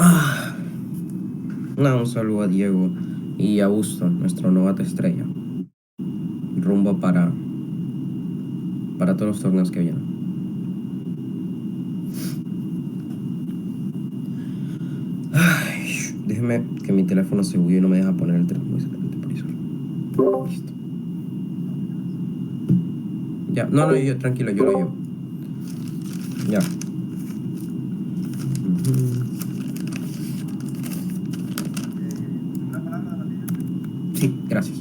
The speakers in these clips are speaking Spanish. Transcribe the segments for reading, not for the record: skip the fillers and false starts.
Ah, un saludo a Diego y a Augusto, nuestro novato estrella, rumbo para todos los torneos que vienen. Ay, déjeme que mi teléfono se bugueó y no me deja poner el televisor. Listo. Ya, no, yo tranquilo, yo lo llevo. Ya. Sí, gracias.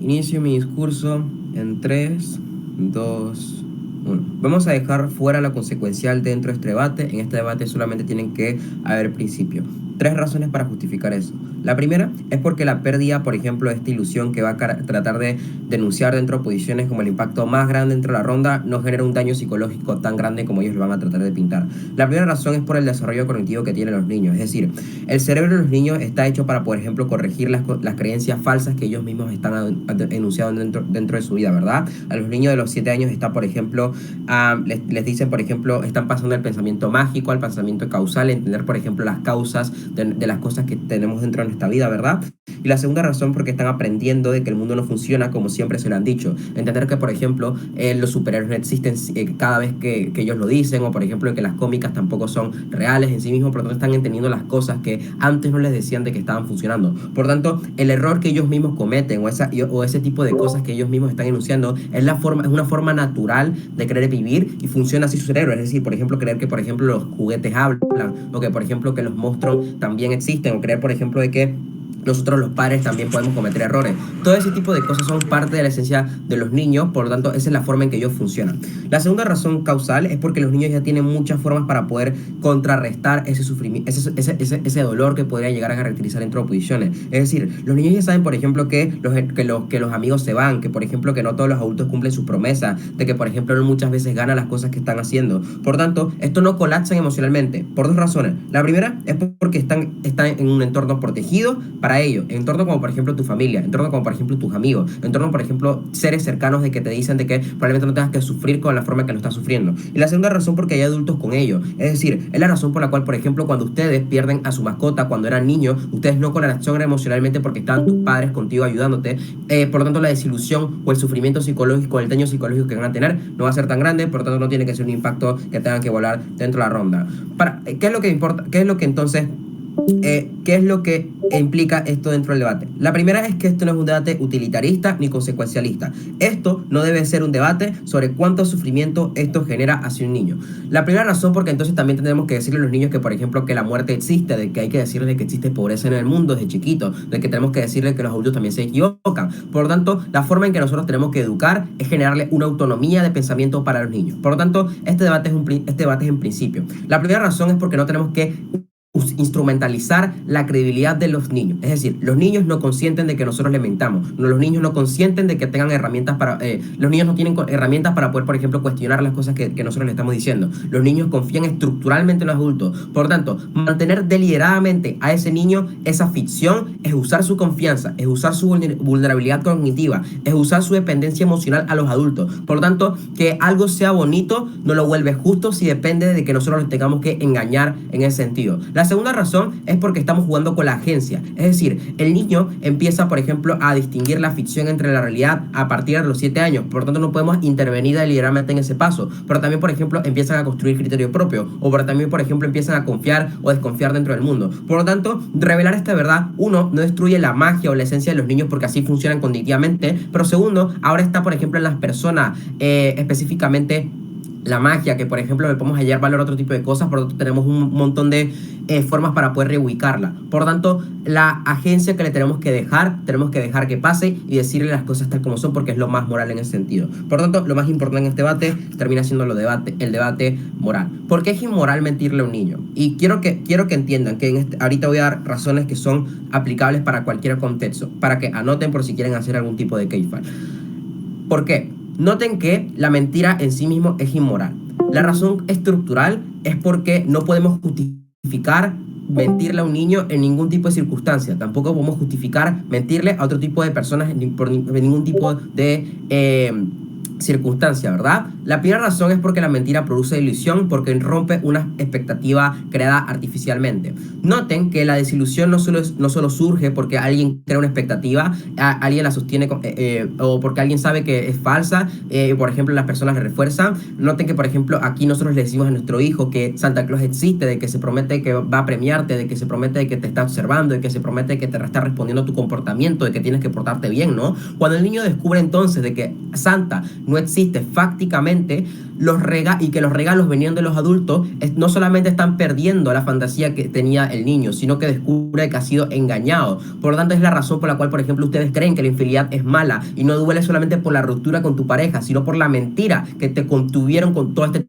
Inicio mi discurso en 3, 2, 1. Vamos a dejar fuera lo consecuencial dentro de este debate. En este debate solamente tienen que haber principios. 3 razones para justificar eso. La primera es porque la pérdida, por ejemplo, de esta ilusión que va a tratar de denunciar dentro de oposiciones como el impacto más grande dentro de la ronda no genera un daño psicológico tan grande como ellos lo van a tratar de pintar. La primera razón es por el desarrollo cognitivo que tienen los niños. Es decir, el cerebro de los niños está hecho para, por ejemplo, corregir las creencias falsas que ellos mismos están enunciando dentro de su vida, ¿verdad? A los niños de los 7 años está, por ejemplo, les dicen, por ejemplo, están pasando del pensamiento mágico al pensamiento causal, entender, por ejemplo, las causas de las cosas que tenemos dentro de nuestra vida, ¿verdad? Y la segunda razón porque están aprendiendo de que el mundo no funciona como siempre se lo han dicho. Entender que, por ejemplo, los superhéroes no existen cada vez que ellos lo dicen, o por ejemplo que las cómicas tampoco son reales en sí mismos, por lo tanto están entendiendo las cosas que antes no les decían de que estaban funcionando. Por tanto, el error que ellos mismos cometen o ese tipo de cosas que ellos mismos están enunciando es una forma natural de querer vivir, y funciona así su cerebro. Es decir, por ejemplo, creer que, por ejemplo, los juguetes hablan, o que, por ejemplo, que los monstruos también existen, o creer, por ejemplo, de que nosotros los padres también podemos cometer errores. Todo ese tipo de cosas son parte de la esencia de los niños, por lo tanto esa es la forma en que ellos funcionan. La segunda razón causal es porque los niños ya tienen muchas formas para poder contrarrestar ese sufrimiento, ese dolor que podría llegar a caracterizar dentro de oposiciones. Es decir, los niños ya saben, por ejemplo, que los amigos se van, que, por ejemplo, que no todos los adultos cumplen sus promesas, de que, por ejemplo, no muchas veces ganan las cosas que están haciendo. Por tanto, esto no colapsan emocionalmente por 2 razones. La primera es porque están en un entorno protegido para ellos, entorno como, por ejemplo, tu familia, entorno como, por ejemplo, tus amigos, entorno, por ejemplo, seres cercanos de que te dicen de que probablemente no tengas que sufrir con la forma que lo estás sufriendo. Y la segunda razón porque hay adultos con ellos. Es decir, es la razón por la cual, por ejemplo, cuando ustedes pierden a su mascota cuando eran niños, ustedes no colapsaron emocionalmente porque estaban tus padres contigo ayudándote. Por lo tanto, la desilusión o el sufrimiento psicológico, el daño psicológico que van a tener no va a ser tan grande, por lo tanto no tiene que ser un impacto que tengan que volar dentro de la ronda. ¿Qué es lo que importa? ¿Qué es lo que entonces ¿qué es lo que implica esto dentro del debate? La primera es que esto no es un debate utilitarista ni consecuencialista. Esto no debe ser un debate sobre cuánto sufrimiento esto genera hacia un niño. La primera razón porque entonces también tenemos que decirle a los niños que, por ejemplo, que la muerte existe, de que hay que decirles que existe pobreza en el mundo desde chiquito, de que tenemos que decirles que los adultos también se equivocan. Por lo tanto, la forma en que nosotros tenemos que educar es generarle una autonomía de pensamiento para los niños. Por lo tanto, este debate es en principio. La primera razón es porque no tenemos que instrumentalizar la credibilidad de los niños. Es decir, los niños no consienten de que nosotros les mentamos. Los niños no consienten de que tengan herramientas para... los niños no tienen herramientas para poder, por ejemplo, cuestionar las cosas que nosotros les estamos diciendo. Los niños confían estructuralmente en los adultos. Por lo tanto, mantener deliberadamente a ese niño esa ficción es usar su confianza, es usar su vulnerabilidad cognitiva, es usar su dependencia emocional a los adultos. Por lo tanto, que algo sea bonito no lo vuelve justo si depende de que nosotros les tengamos que engañar en ese sentido. La segunda razón es porque estamos jugando con la agencia. Es decir, el niño empieza, por ejemplo, a distinguir la ficción entre la realidad a partir de los 7 años. Por lo tanto, no podemos intervenir deliberadamente en ese paso. Pero también, por ejemplo, empiezan a construir criterio propio. O también, por ejemplo, empiezan a confiar o desconfiar dentro del mundo. Por lo tanto, revelar esta verdad, uno, no destruye la magia o la esencia de los niños porque así funcionan cognitivamente. Pero segundo, ahora está, por ejemplo, en las personas específicamente la magia, que por ejemplo le podemos hallar valor a otro tipo de cosas, por lo tanto tenemos un montón de formas para poder reubicarla. Por lo tanto, la agencia que le tenemos que dejar que pase y decirle las cosas tal como son, porque es lo más moral en ese sentido. Por lo tanto, lo más importante en este debate termina siendo el debate moral. ¿Por qué es inmoral mentirle a un niño? Y quiero que entiendan que ahorita voy a dar razones que son aplicables para cualquier contexto, para que anoten por si quieren hacer algún tipo de case file. ¿Por qué? Noten que la mentira en sí mismo es inmoral. La razón estructural es porque no podemos justificar mentirle a un niño en ningún tipo de circunstancia. Tampoco podemos justificar mentirle a otro tipo de personas por ningún tipo circunstancia, ¿verdad? La primera razón es porque la mentira produce ilusión, porque rompe una expectativa creada artificialmente. Noten que la desilusión no solo surge porque alguien crea una expectativa, alguien la sostiene o porque alguien sabe que es falsa, por ejemplo, las personas la refuerzan. Noten que, por ejemplo, aquí nosotros le decimos a nuestro hijo que Santa Claus existe, de que se promete que va a premiarte, de que se promete que te está observando, de que se promete que te está respondiendo a tu comportamiento, de que tienes que portarte bien, ¿no? Cuando el niño descubre entonces de que Santa no existe fácticamente, y que los regalos venían de los adultos, no solamente están perdiendo la fantasía que tenía el niño, sino que descubre que ha sido engañado. Por lo tanto, es la razón por la cual, por ejemplo, ustedes creen que la infidelidad es mala y no duele solamente por la ruptura con tu pareja, sino por la mentira que te contuvieron con todo este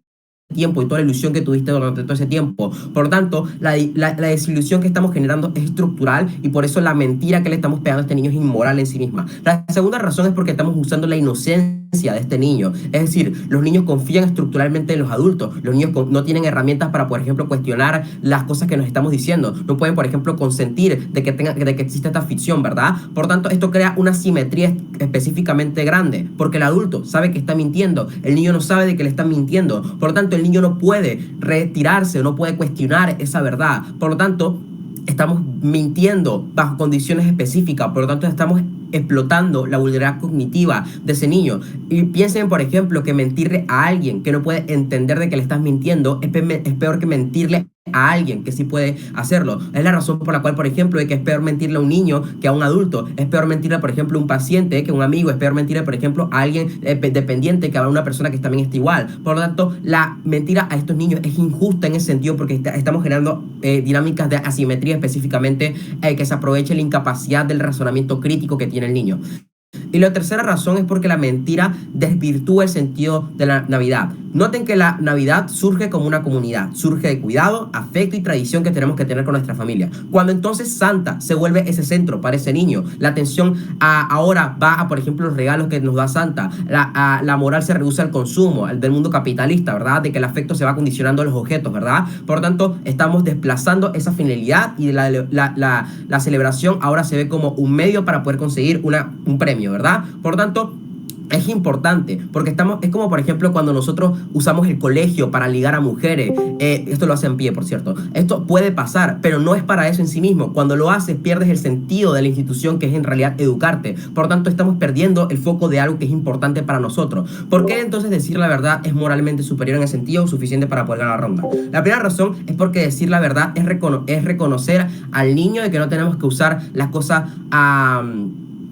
tiempo y toda la ilusión que tuviste durante todo ese tiempo. Por lo tanto, la desilusión que estamos generando es estructural y por eso la mentira que le estamos pegando a este niño es inmoral en sí misma. La segunda razón es porque estamos usando la inocencia de este niño. Es decir, los niños confían estructuralmente en los adultos. Los niños no tienen herramientas para, por ejemplo, cuestionar las cosas que nos estamos diciendo. No pueden, por ejemplo, consentir de que exista esta ficción, ¿verdad? Por tanto, esto crea una simetría específicamente grande, porque el adulto sabe que está mintiendo, el niño no sabe de que le están mintiendo. Por lo tanto, el niño no puede retirarse, no puede cuestionar esa verdad. Por lo tanto, estamos mintiendo bajo condiciones específicas. Por lo tanto, estamos explotando la vulnerabilidad cognitiva de ese niño. Y piensen, por ejemplo, que mentirle a alguien que no puede entender de que le estás mintiendo es peor que mentirle a alguien que sí puede hacerlo. Es la razón por la cual, por ejemplo, de que es peor mentirle a un niño que a un adulto. Es peor mentirle, por ejemplo, a un paciente que a un amigo. Es peor mentirle, por ejemplo, a alguien dependiente que a una persona que también está igual. Por lo tanto, la mentira a estos niños es injusta en ese sentido porque estamos generando dinámicas de asimetría específicamente que se aproveche la incapacidad del razonamiento crítico que tiene el niño. Y la tercera razón es porque la mentira desvirtúa el sentido de la Navidad. Noten que la Navidad surge como una comunidad, surge de cuidado, afecto y tradición que tenemos que tener con nuestra familia. Cuando entonces Santa se vuelve ese centro para ese niño, la atención ahora va a, por ejemplo, los regalos que nos da Santa, la moral se reduce al consumo, al del mundo capitalista, ¿verdad? De que el afecto se va condicionando a los objetos, ¿verdad? Por lo tanto, estamos desplazando esa finalidad y la celebración ahora se ve como un medio para poder conseguir un premio, ¿verdad? Por lo tanto, es importante porque es como por ejemplo cuando nosotros usamos el colegio para ligar a mujeres, esto lo hace en pie por cierto, esto puede pasar, pero no es para eso en sí mismo. Cuando lo haces pierdes el sentido de la institución que es en realidad educarte. Por lo tanto, estamos perdiendo el foco de algo que es importante para nosotros. ¿Por qué entonces decir la verdad es moralmente superior en el sentido suficiente para poder ganar la ronda? La primera razón es porque decir la verdad es reconocer al niño de que no tenemos que usar las cosas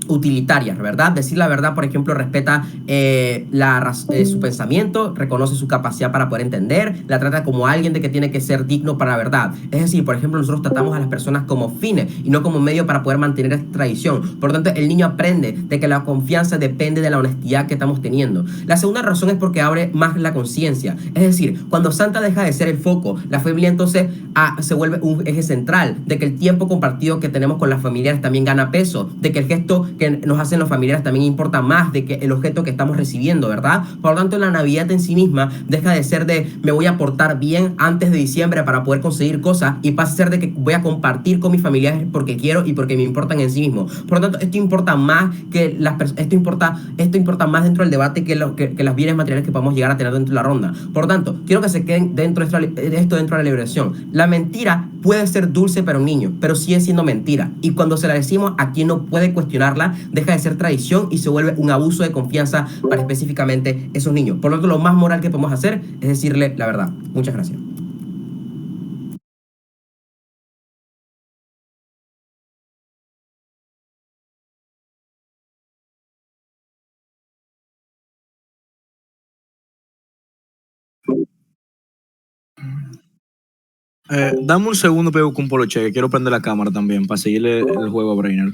utilitarias, ¿verdad? Decir la verdad, por ejemplo, respeta su pensamiento, reconoce su capacidad para poder entender, la trata como alguien de que tiene que ser digno para la verdad. Es decir, por ejemplo, nosotros tratamos a las personas como fines y no como medio para poder mantener esta tradición. Por lo tanto, el niño aprende de que la confianza depende de la honestidad que estamos teniendo. La segunda razón es porque abre más la conciencia. Es decir, cuando Santa deja de ser el foco, la familia entonces se vuelve un eje central, de que el tiempo compartido que tenemos con las familiares también gana peso, de que el gesto que nos hacen los familiares también importa más de que el objeto que estamos recibiendo, ¿verdad? Por lo tanto, la Navidad en sí misma deja de ser de me voy a portar bien antes de diciembre para poder conseguir cosas y pasa a ser de que voy a compartir con mis familiares porque quiero y porque me importan en sí mismo. Por lo tanto, esto importa más que esto importa más dentro del debate que las bienes materiales que podamos llegar a tener dentro de la ronda. Por lo tanto, quiero que se queden dentro de esto dentro de la liberación. La mentira puede ser dulce para un niño, pero sigue siendo mentira. Y cuando se la decimos a quien no puede cuestionarla, deja de ser traición y se vuelve un abuso de confianza para específicamente esos niños. Por lo tanto, lo más moral que podemos hacer es decirle la verdad. Muchas gracias. Dame un segundo, pego con un poloche, que quiero prender la cámara también para seguirle el juego a Brainer.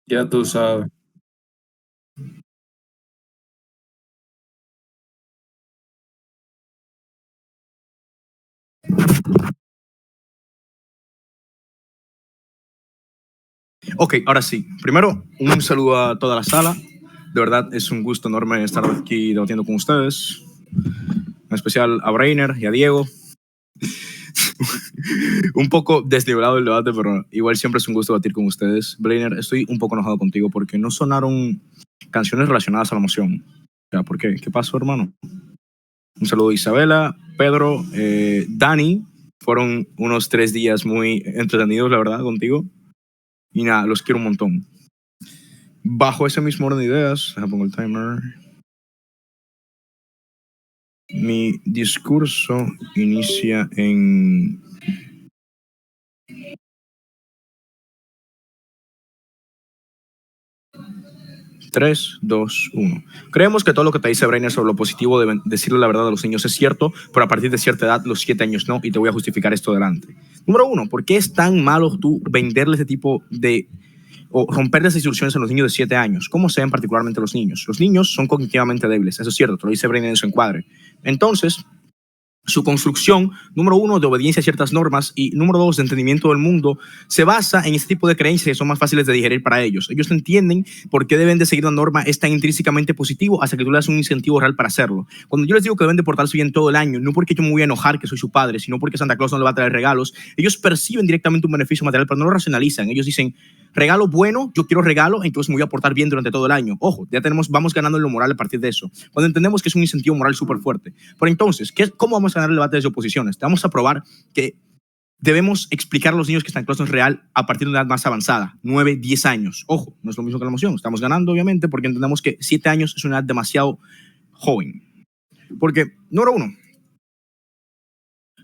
Ya tú sabes. Ok, ahora sí. Primero, un saludo a toda la sala. De verdad, es un gusto enorme estar aquí debatiendo con ustedes. En especial a Brainer y a Diego. Un poco desnivelado el debate, pero igual siempre es un gusto debatir con ustedes. Brainer, estoy un poco enojado contigo porque no sonaron canciones relacionadas a la emoción. ¿Por qué? ¿Qué pasó, hermano? Un saludo a Isabela, Pedro, Dani. Fueron unos 3 días muy entretenidos, la verdad, contigo. Y nada, los quiero un montón. Bajo ese mismo orden de ideas, pongo el timer. Mi discurso inicia en 3, 2, 1. Creemos que todo lo que te dice Brainer sobre lo positivo de decirle la verdad a los niños es cierto, pero a partir de cierta edad, los 7 años no, y te voy a justificar esto adelante. Número 1, ¿por qué es tan malo tú venderle ese tipo de o romper las instrucciones a los niños de 7 años? ¿Cómo se ven particularmente los niños? Los niños son cognitivamente débiles, eso es cierto, te lo dice Brainer en su encuadre. Entonces, su construcción, número 1, de obediencia a ciertas normas y número 2, de entendimiento del mundo, se basa en este tipo de creencias que son más fáciles de digerir para ellos. Ellos entienden por qué deben de seguir la norma, es tan intrínsecamente positivo hasta que tú le das un incentivo real para hacerlo. Cuando yo les digo que deben de portarse bien todo el año, no porque yo me voy a enojar que soy su padre, sino porque Santa Claus no le va a traer regalos, ellos perciben directamente un beneficio material, pero no lo racionalizan. Ellos dicen, regalo bueno, yo quiero regalo, entonces me voy a portar bien durante todo el año. Ojo, ya vamos ganando en lo moral a partir de eso. Cuando entendemos que es un incentivo moral súper fuerte. Pero entonces, ¿cómo vamos a ganar el debate de oposiciones? Vamos a probar que debemos explicar a los niños que Santa Claus no es real a partir de una edad más avanzada, 9, 10 años. Ojo, no es lo mismo que la emoción. Estamos ganando, obviamente, porque entendemos que 7 años es una edad demasiado joven. Porque, número 1,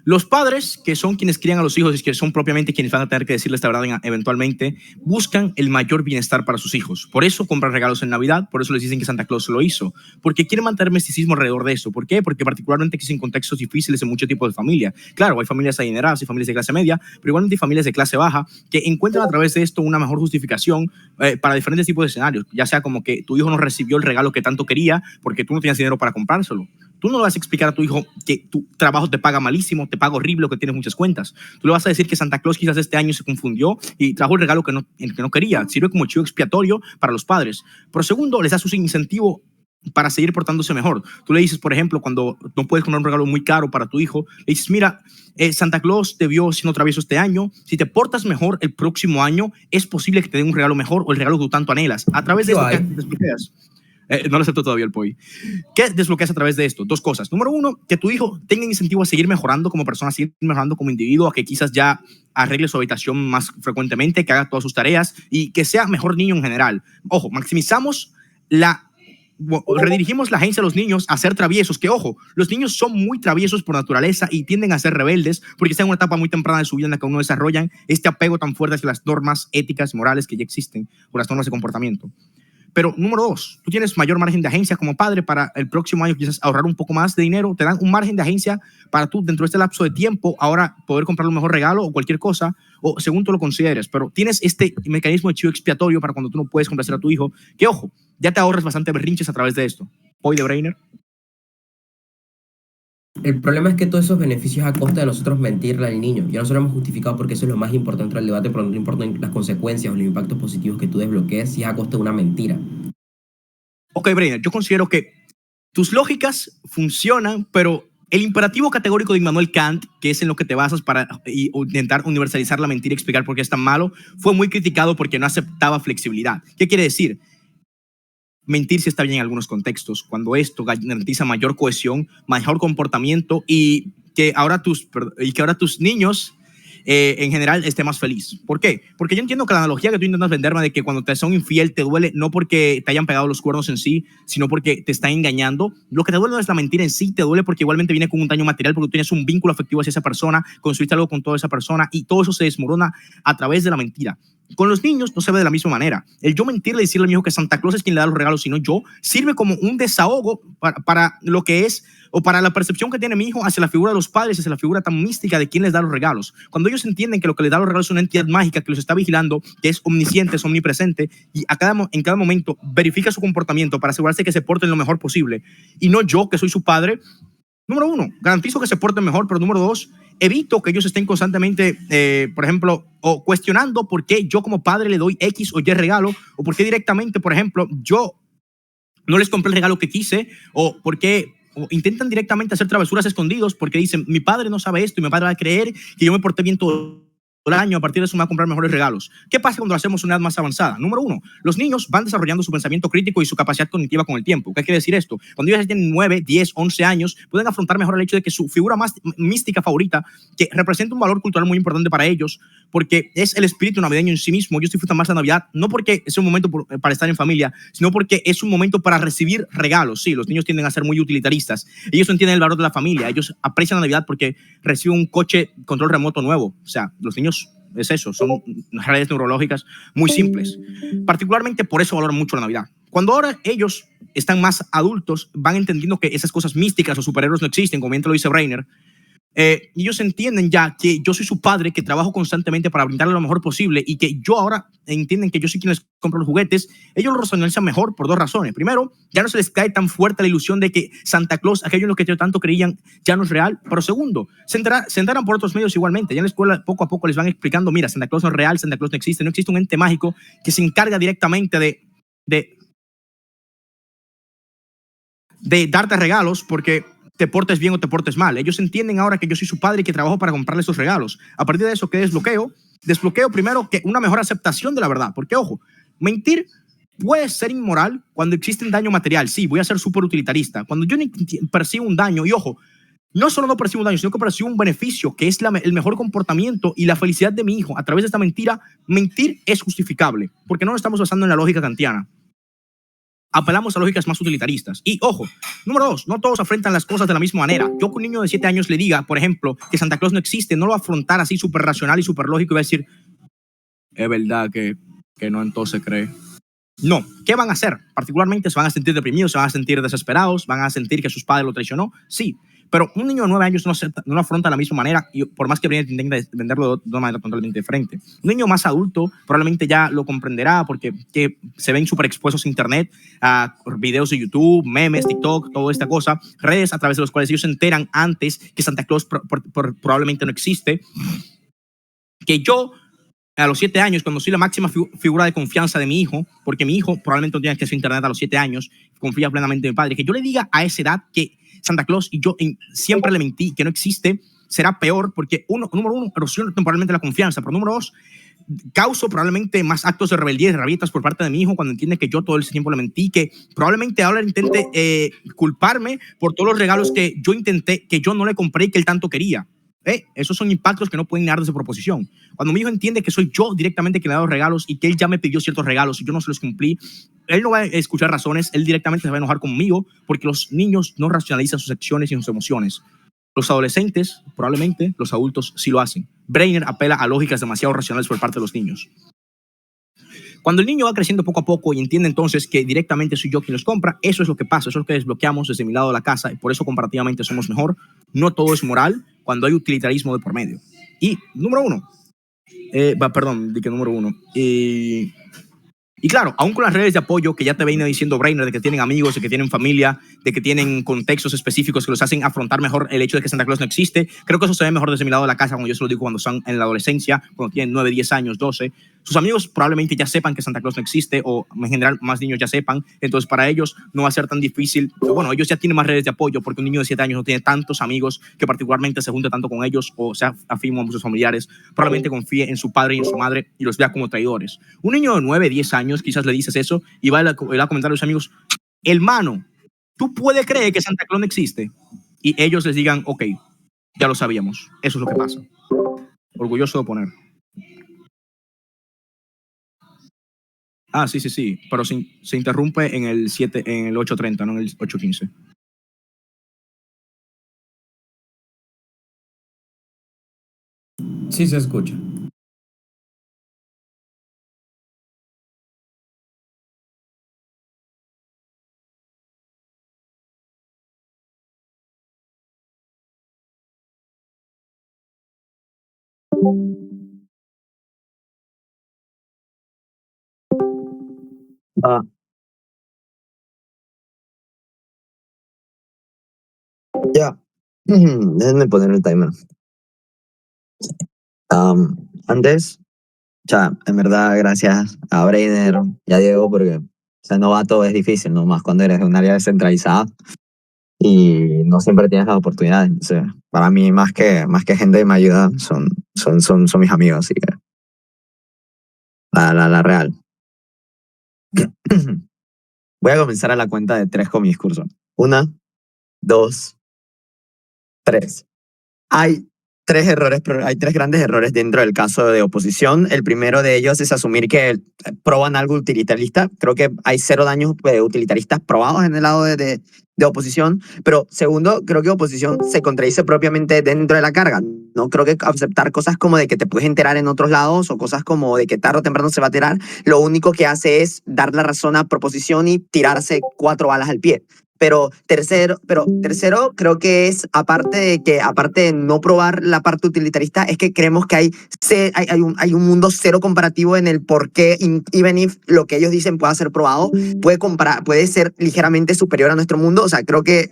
los padres, que son quienes crían a los hijos y que son propiamente quienes van a tener que decirles la verdad eventualmente, buscan el mayor bienestar para sus hijos. Por eso compran regalos en Navidad, por eso les dicen que Santa Claus lo hizo, porque quieren mantener misticismo alrededor de eso. ¿Por qué? Porque particularmente existen contextos difíciles en muchos tipos de familia. Claro, hay familias adineradas y familias de clase media, pero igualmente hay familias de clase baja que encuentran a través de esto una mejor justificación para diferentes tipos de escenarios, ya sea como que tu hijo no recibió el regalo que tanto quería porque tú no tenías dinero para comprárselo. Tú no le vas a explicar a tu hijo que tu trabajo te paga malísimo, te paga horrible, que tienes muchas cuentas. Tú le vas a decir que Santa Claus quizás este año se confundió y trajo el regalo que no quería. Sirve como chivo expiatorio para los padres. Pero segundo, les das un incentivo para seguir portándose mejor. Tú le dices, por ejemplo, cuando no puedes comprar un regalo muy caro para tu hijo, le dices, mira, Santa Claus te vio siendo travieso este año. Si te portas mejor el próximo año, es posible que te den un regalo mejor o el regalo que tú tanto anhelas. A través de esto que desbloqueas. No lo acepto todavía el POI. ¿Qué desbloqueas a través de esto? 2 cosas. Número 1, que tu hijo tenga incentivo a seguir mejorando como persona, a seguir mejorando como individuo, a que quizás ya arregle su habitación más frecuentemente, que haga todas sus tareas y que sea mejor niño en general. Ojo, redirigimos la agencia a los niños a ser traviesos, que ojo, los niños son muy traviesos por naturaleza y tienden a ser rebeldes porque están en una etapa muy temprana de su vida en la que aún no desarrollan este apego tan fuerte hacia las normas éticas, morales que ya existen o las normas de comportamiento. Pero número 2, tú tienes mayor margen de agencia como padre para el próximo año quizás ahorrar un poco más de dinero, te dan un margen de agencia para tú dentro de este lapso de tiempo ahora poder comprar un mejor regalo o cualquier cosa o según tú lo consideres, pero tienes este mecanismo de chivo expiatorio para cuando tú no puedes complacer a tu hijo, que ojo, ya te ahorras bastante berrinches a través de esto. Hoy de Brainer. El problema es que todos esos beneficios a costa de nosotros mentirle al niño. Ya nosotros hemos justificado porque eso es lo más importante del debate, pero no importan las consecuencias o los impactos positivos que tú desbloquees si es a costa de una mentira. Ok, Brainer, yo considero que tus lógicas funcionan, pero el imperativo categórico de Immanuel Kant, que es en lo que te basas para intentar universalizar la mentira y explicar por qué es tan malo, fue muy criticado porque no aceptaba flexibilidad. ¿Qué quiere decir? Mentir sí está bien en algunos contextos, cuando esto garantiza mayor cohesión, mejor comportamiento y que ahora tus niños en general esté más feliz. ¿Por qué? Porque yo entiendo que la analogía que tú intentas venderme de que cuando te son infiel te duele no porque te hayan pegado los cuernos en sí, sino porque te están engañando. Lo que te duele no es la mentira en sí, te duele porque igualmente viene con un daño material, porque tú tienes un vínculo afectivo hacia esa persona, construiste algo con toda esa persona y todo eso se desmorona a través de la mentira. Con los niños no se ve de la misma manera. El yo mentirle y decirle a mi hijo que Santa Claus es quien le da los regalos, sino yo, sirve como un desahogo para lo que es o para la percepción que tiene mi hijo hacia la figura de los padres, hacia la figura tan mística de quien les da los regalos. Cuando ellos entienden que lo que les da los regalos es una entidad mágica que los está vigilando, que es omnisciente, es omnipresente y en cada momento verifica su comportamiento para asegurarse que se porten lo mejor posible y no yo, que soy su padre. Número uno, garantizo que se porten mejor, pero número dos, evito que ellos estén constantemente, por ejemplo, o cuestionando por qué yo como padre le doy X o Y regalo, o por qué directamente, por ejemplo, yo no les compré el regalo que quise, o por qué o intentan directamente hacer travesuras escondidos porque dicen, mi padre no sabe esto y mi padre va a creer que yo me porté bien todo el año, a partir de eso me va a comprar mejores regalos. ¿Qué pasa cuando hacemos una edad más avanzada? Número uno, los niños van desarrollando su pensamiento crítico y su capacidad cognitiva con el tiempo. ¿Qué quiere decir esto? Cuando ellos tienen 9, 10, 11 años, pueden afrontar mejor el hecho de que su figura más mística favorita, que representa un valor cultural muy importante para ellos, porque es el espíritu navideño en sí mismo. Ellos disfrutan más la Navidad, no porque es un momento para estar en familia, sino porque es un momento para recibir regalos. Sí, los niños tienden a ser muy utilitaristas. Ellos no entienden el valor de la familia. Ellos aprecian la Navidad porque reciben un coche control remoto nuevo. O sea, los niños es eso, son redes neurológicas muy simples. Particularmente por eso valoran mucho la Navidad. Cuando ahora ellos están más adultos, van entendiendo que esas cosas místicas o superhéroes no existen, como bien te lo dice Brainer. Ellos entienden ya que yo soy su padre, que trabajo constantemente para brindarle lo mejor posible y que yo ahora entienden que yo soy quien les compra los juguetes. Ellos lo racionalizan mejor por dos razones. Primero, ya no se les cae tan fuerte la ilusión de que Santa Claus, aquello en lo que tanto creían, ya no es real. Pero segundo, se enteran por otros medios igualmente. Ya en la escuela poco a poco les van explicando, mira, Santa Claus no es real, Santa Claus no existe un ente mágico que se encarga directamente de darte regalos porque te portes bien o te portes mal. Ellos entienden ahora que yo soy su padre y que trabajo para comprarle esos regalos. A partir de eso, ¿qué desbloqueo? Desbloqueo primero que una mejor aceptación de la verdad. Porque, ojo, mentir puede ser inmoral cuando existe un daño material. Sí, voy a ser súper utilitarista. Cuando yo percibo un daño, y ojo, no solo no percibo un daño, sino que percibo un beneficio, que es el mejor comportamiento y la felicidad de mi hijo a través de esta mentira, mentir es justificable, porque no nos estamos basando en la lógica kantiana. Apelamos a lógicas más utilitaristas. Y ojo, número dos, no todos afrontan las cosas de la misma manera. Yo que un niño de 7 años le diga, por ejemplo, que Santa Claus no existe, no lo va a afrontar así súper racional y súper lógico y va a decir, es verdad que no, entonces cree. No, ¿qué van a hacer? Particularmente se van a sentir deprimidos, se van a sentir desesperados, van a sentir que sus padres lo traicionó, sí, pero un niño de 9 años no lo afronta de la misma manera, y por más que intente venderlo de una manera totalmente diferente. Un niño más adulto probablemente ya lo comprenderá porque se ven súper expuestos a internet, a videos de YouTube, memes, TikTok, toda esta cosa, redes a través de los cuales ellos se enteran antes que Santa Claus probablemente no existe, que yo a los 7 años, cuando soy la máxima figura de confianza de mi hijo, porque mi hijo probablemente no tiene acceso a internet a los 7 años, confía plenamente en mi padre, que yo le diga a esa edad que Santa Claus y yo siempre le mentí, que no existe, será peor, porque número uno, erosiona temporalmente la confianza, pero número dos, causo probablemente más actos de rebeldía y de rabietas por parte de mi hijo cuando entiende que yo todo ese tiempo le mentí, que probablemente ahora intente culparme por todos los regalos que yo intenté, que yo no le compré y que él tanto quería. Esos son impactos que no pueden dar de su proposición. Cuando mi hijo entiende que soy yo directamente quien le ha dado regalos y que él ya me pidió ciertos regalos y yo no se los cumplí, él no va a escuchar razones, él directamente se va a enojar conmigo porque los niños no racionalizan sus acciones y sus emociones. Los adolescentes, probablemente, los adultos sí lo hacen. Brainer apela a lógicas demasiado racionales por parte de los niños. Cuando el niño va creciendo poco a poco y entiende entonces que directamente soy yo quien los compra, eso es lo que pasa, eso es lo que desbloqueamos desde mi lado de la casa y por eso comparativamente somos mejor. No todo es moral cuando hay utilitarismo de por medio. Y número uno, número uno. Y claro, aún con las redes de apoyo que ya te viene diciendo Brainer, de que tienen amigos, de que tienen familia, de que tienen contextos específicos que los hacen afrontar mejor el hecho de que Santa Claus no existe, creo que eso se ve mejor desde mi lado de la casa, como yo se lo digo cuando están en la adolescencia, cuando tienen 9, 10 años, 12. Sus amigos probablemente ya sepan que Santa Claus no existe, o en general más niños ya sepan, entonces para ellos no va a ser tan difícil. Bueno, ellos ya tienen más redes de apoyo porque un niño de 7 años no tiene tantos amigos que particularmente se junte tanto con ellos o sea afín a sus familiares, probablemente confíe en su padre y en su madre y los vea como traidores. Un niño de 9, 10 años, quizás le dices eso y va a comentar a los amigos, hermano, ¿tú puedes creer que Santa Claus no existe? Y ellos les digan, ok, ya lo sabíamos, eso es lo que pasa. Orgulloso de poner. Ah, sí, sí, sí, pero se interrumpe en el 8:30, no en el 8:15. Sí se escucha. Ah, ya. Déjenme poner el timer. Antes, o sea, en verdad, gracias a Brainer y a Diego, porque ser novato es difícil, ¿no? Más cuando eres de un área descentralizada y no siempre tienes las oportunidades. Entonces, para mí, más que gente que me ayuda, son mis amigos, así que la real. Voy a comenzar a la cuenta de 3 con mi discurso. 1, 2, 3. Hay hay 3 grandes errores dentro del caso de oposición. El primero de ellos es asumir que proban algo utilitarista. Creo que hay 0 daños utilitaristas probados en el lado de oposición. Pero segundo, creo que oposición se contradice propiamente dentro de la carga. No creo que aceptar cosas como de que te puedes enterar en otros lados o cosas como de que tarde o temprano se va a tirar, lo único que hace es dar la razón a proposición y tirarse 4 balas al pie. Pero tercero, creo que es, aparte de no probar la parte utilitarista, es que creemos que hay un mundo cero comparativo en el por qué, even if lo que ellos dicen pueda ser probado, puede ser ligeramente superior a nuestro mundo. O sea, creo que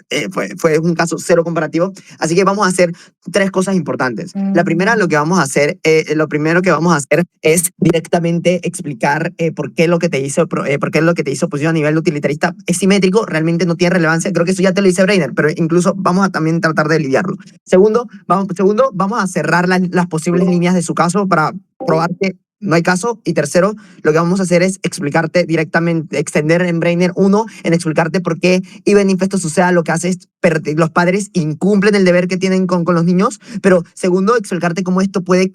fue un caso cero comparativo. Así que vamos a hacer 3 cosas importantes. La primera, lo primero que vamos a hacer es directamente explicar por qué lo que te hizo oposición a nivel utilitarista es simétrico, realmente no tiene relevancia. Creo que eso ya te lo dice Brainer, pero incluso vamos a también tratar de lidiarlo. Segundo, vamos a cerrar las posibles líneas de su caso para probar que no hay caso. Y tercero, lo que vamos a hacer es explicarte directamente, extender en Brainer 1, en explicarte por qué even if esto suceda, lo que hace es los padres incumplen el deber que tienen con los niños. Pero segundo, explicarte cómo esto puede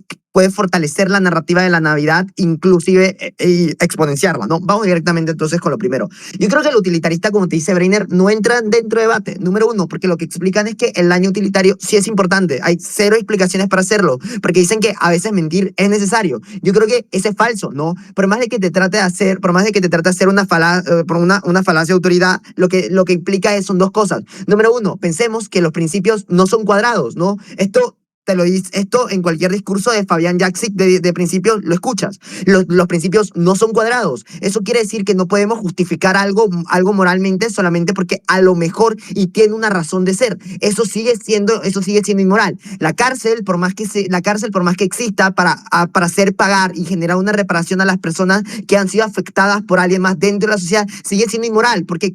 fortalecer la narrativa de la Navidad, inclusive y exponenciarla, ¿no? Vamos directamente entonces con lo primero. Yo creo que el utilitarista, como te dice Brainer, no entra dentro de debate. Número uno, porque lo que explican es que el daño utilitario sí es importante. Hay 0 explicaciones para hacerlo, porque dicen que a veces mentir es necesario. Yo creo que ese es falso, ¿no? Por más de que te trate de hacer una falacia de autoridad, lo que implica son 2 cosas. Número uno, pensemos que los principios no son cuadrados, ¿no? Esto en cualquier discurso de Fabián Jaksic de principios lo escuchas. Los principios no son cuadrados. Eso quiere decir que no podemos justificar algo moralmente solamente porque a lo mejor y tiene una razón de ser. Eso sigue siendo inmoral. La cárcel, por más que exista para hacer pagar y generar una reparación a las personas que han sido afectadas por alguien más dentro de la sociedad, sigue siendo inmoral porque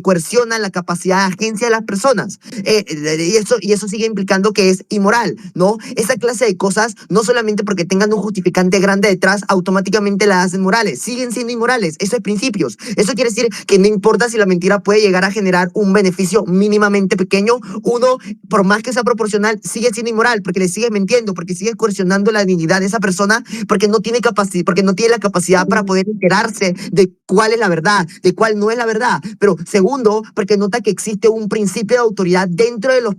coerciona la capacidad de agencia de las personas. Y eso sigue implicando que es inmoral, ¿no? Esa clase de cosas, no solamente porque tengan un justificante grande detrás, automáticamente las hacen morales. Siguen siendo inmorales. Eso es principios. Eso quiere decir que no importa si la mentira puede llegar a generar un beneficio mínimamente pequeño, uno, por más que sea proporcional, sigue siendo inmoral, porque le sigues mintiendo, porque sigues coercionando la dignidad de esa persona, porque no tiene la capacidad para poder enterarse de cuál es la verdad, de cuál no es la verdad. Pero segundo, porque nota que existe un principio de autoridad dentro de los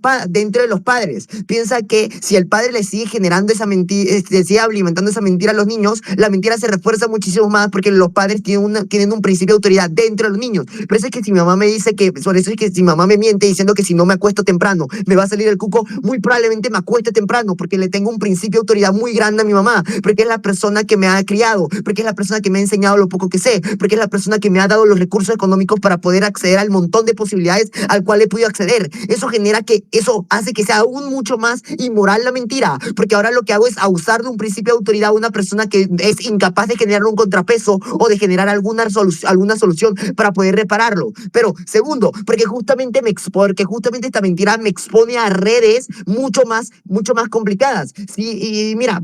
padres. Piensa que si el padre le sigue generando esa mentira, le sigue alimentando esa mentira a los niños, la mentira se refuerza muchísimo más porque los padres tienen un principio de autoridad dentro de los niños. Por eso es que si mi mamá me dice por eso es que si mi mamá me miente diciendo que si no me acuesto temprano me va a salir el cuco, muy probablemente me acueste temprano porque le tengo un principio de autoridad muy grande a mi mamá, porque es la persona que me ha criado, porque es la persona que me ha enseñado lo poco que sé, porque es la persona que me ha dado los recursos económicos para poder acceder al montón de posibilidades al cual he podido acceder. Eso hace que sea aún mucho más inmoral la mentira, porque ahora lo que hago es abusar de un principio de autoridad a una persona que es incapaz de generar un contrapeso o de generar alguna solución para poder repararlo. Pero segundo, porque justamente esta mentira me expone a redes mucho más complicadas. Sí, y mira,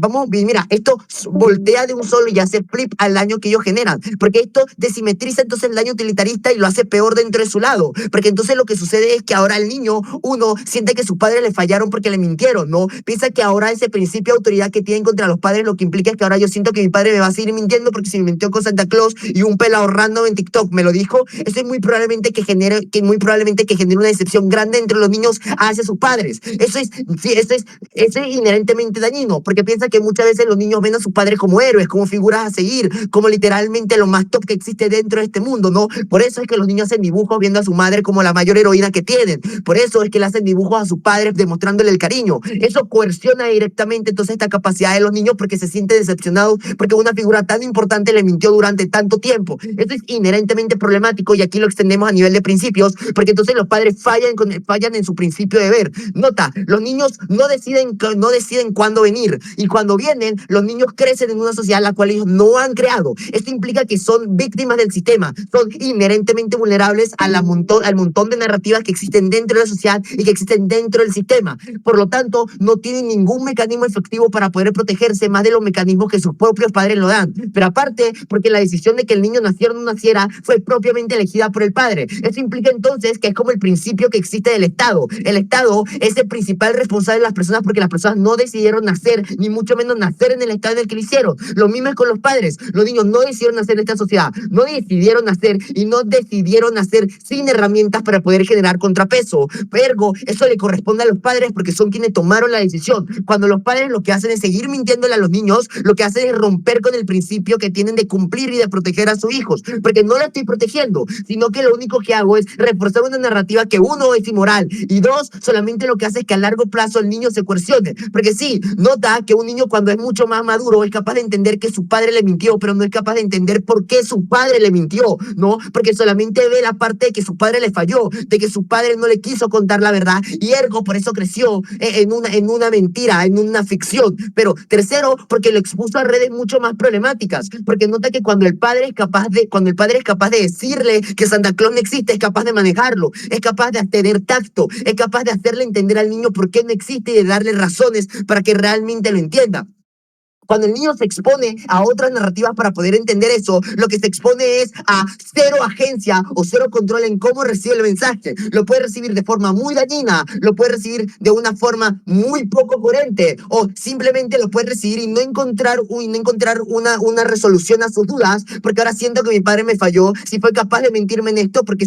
esto voltea de un solo y hace flip al daño que ellos generan, porque esto desimetriza entonces el daño utilitarista y lo hace peor dentro de su lado, porque entonces lo que sucede es que ahora el niño, uno, siente que sus padres le fallaron porque le mintieron, ¿no? Piensa que ahora ese principio de autoridad que tienen contra los padres lo que implica es que ahora yo siento que mi padre me va a seguir mintiendo porque si me mintió con Santa Claus y un pelado random en TikTok me lo dijo. Eso es muy probablemente que genere una decepción grande entre los niños hacia sus padres. Eso es inherentemente dañino, porque piensa que muchas veces los niños ven a sus padres como héroes, como figuras a seguir, como literalmente lo más top que existe dentro de este mundo, ¿no? Por eso es que los niños hacen dibujos viendo a su madre como la mayor heroína que tienen. Por eso es que le hacen dibujos a sus padres demostrándole el cariño. Eso eso coerciona directamente entonces esta capacidad de los niños porque se sienten decepcionados porque una figura tan importante le mintió durante tanto tiempo. Eso es inherentemente problemático y aquí lo extendemos a nivel de principios porque entonces los padres fallan en su principio de ver. Nota, los niños no deciden cuándo venir y cuando vienen, los niños crecen en una sociedad la cual ellos no han creado. Esto implica que son víctimas del sistema, son inherentemente vulnerables al montón de narrativas que existen dentro de la sociedad y que existen dentro del sistema. Por lo tanto, no tienen ningún mecanismo efectivo para poder protegerse más de los mecanismos que sus propios padres lo dan. Pero aparte, porque la decisión de que el niño naciera o no naciera fue propiamente elegida por el padre. Eso implica entonces que es como el principio que existe del Estado. El Estado es el principal responsable de las personas porque las personas no decidieron nacer, ni mucho menos nacer en el estado en el que lo hicieron. Lo mismo es con los padres. Los niños no decidieron nacer en esta sociedad, no decidieron nacer y no decidieron nacer sin herramientas para poder generar contrapeso. Ergo, eso le corresponde a los padres porque son quienes tomaron la decisión. Cuando los padres lo que hacen es seguir mintiéndole a los niños, lo que hacen es romper con el principio que tienen de cumplir y de proteger a sus hijos, porque no la estoy protegiendo, sino que lo único que hago es reforzar una narrativa que uno es inmoral y dos, solamente lo que hace es que a largo plazo el niño se coercione, porque sí, nota que un niño cuando es mucho más maduro es capaz de entender que su padre le mintió, pero no es capaz de entender por qué su padre le mintió, ¿no? Porque solamente ve la parte de que su padre le falló, de que su padre no le quiso contar la verdad y ergo por eso creció en una mentira, en una ficción. Pero tercero, porque lo expuso a redes mucho más problemáticas, porque nota que cuando el padre es capaz de decirle que Santa Claus no existe, es capaz de manejarlo, es capaz de tener tacto, es capaz de hacerle entender al niño por qué no existe y de darle razones para que realmente lo entienda. Cuando el niño se expone a otras narrativas para poder entender eso, lo que se expone es a cero agencia o cero control en cómo recibe el mensaje. Lo puede recibir de forma muy dañina, lo puede recibir de una forma muy poco coherente o simplemente lo puede recibir y no encontrar una resolución a sus dudas porque ahora siento que mi padre me falló. Si fue capaz de mentirme en esto, ¿por qué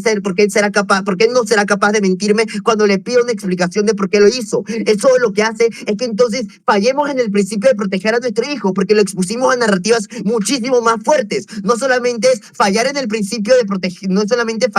no será capaz de mentirme cuando le pido una explicación de por qué lo hizo? Eso lo que hace es que entonces fallemos en el principio de proteger a nuestro hijo porque lo expusimos a narrativas muchísimo más fuertes. No solamente es fallar en el principio de proteger, no solamente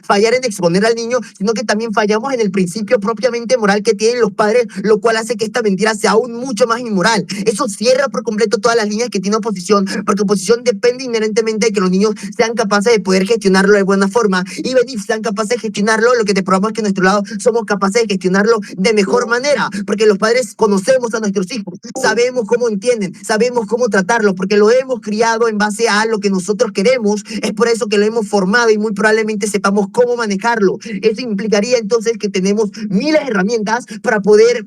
fallar en exponer al niño, sino que también fallamos en el principio propiamente moral que tienen los padres, lo cual hace que esta mentira sea aún mucho más inmoral. Eso cierra por completo todas las líneas que tiene oposición, porque oposición depende inherentemente de que los niños sean capaces de poder gestionarlo de buena forma y Benif sean capaces de gestionarlo. Lo que te probamos es que a nuestro lado somos capaces de gestionarlo de mejor manera, porque los padres conocemos a nuestros hijos, sabemos cómo entienden, sabemos cómo tratarlo, porque lo hemos criado en base a lo que nosotros queremos, es por eso que lo hemos formado y muy probablemente sepamos cómo manejarlo. Eso implicaría entonces que tenemos miles de herramientas para poder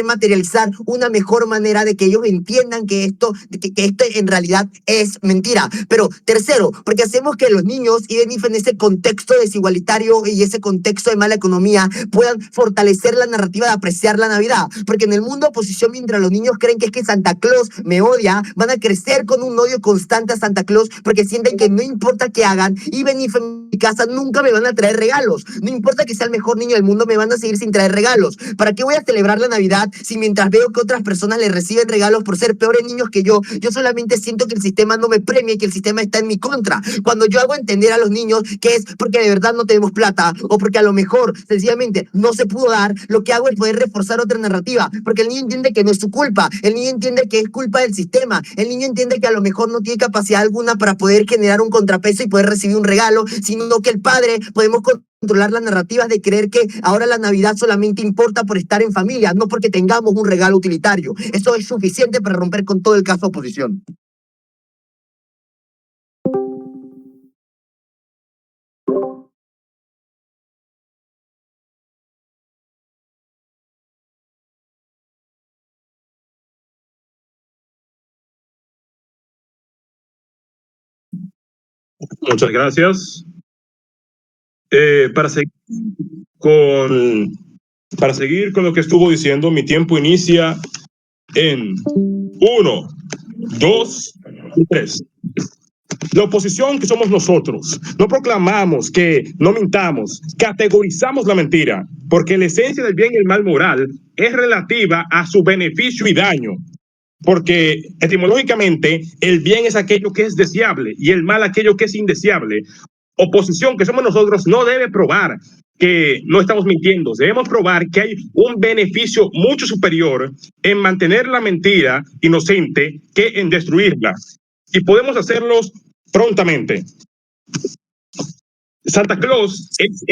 materializar una mejor manera de que ellos entiendan que esto en realidad es mentira. Pero tercero, porque hacemos que los niños, y en ese contexto desigualitario y ese contexto de mala economía, puedan fortalecer la narrativa de apreciar la Navidad, porque en el mundo de oposición, mientras los niños creen que es que Santa Claus me odia, van a crecer con un odio constante a Santa Claus porque sienten que no importa qué hagan, y venir a mi casa nunca me van a traer regalos. No importa que sea el mejor niño del mundo, me van a seguir sin traer regalos. ¿Para qué voy a celebrar la Navidad si mientras veo que otras personas le reciben regalos por ser peores niños que yo solamente siento que el sistema no me premia y que el sistema está en mi contra? Cuando yo hago entender a los niños que es porque de verdad no tenemos plata o porque a lo mejor sencillamente no se pudo dar, lo que hago es poder reforzar otra narrativa, porque el niño entiende que no es su culpa, el niño entiende que es culpa del sistema, el niño entiende que a lo mejor no tiene capacidad alguna para poder generar un contrapeso y poder recibir un regalo, sino que el padre podemos controlar las narrativas de creer que ahora la Navidad solamente importa por estar en familia, no porque tengamos un regalo utilitario. Eso es suficiente para romper con todo el caso de oposición. Muchas gracias. Para seguir con lo que estuvo diciendo, mi tiempo inicia en 1, 2 y 3. La oposición que somos nosotros, no proclamamos que no mintamos, categorizamos la mentira, porque la esencia del bien y el mal moral es relativa a su beneficio y daño. Porque etimológicamente el bien es aquello que es deseable y el mal aquello que es indeseable. Oposición que somos nosotros no debe probar que no estamos mintiendo. Debemos probar que hay un beneficio mucho superior en mantener la mentira inocente que en destruirla. Y podemos hacerlos prontamente. Santa Claus es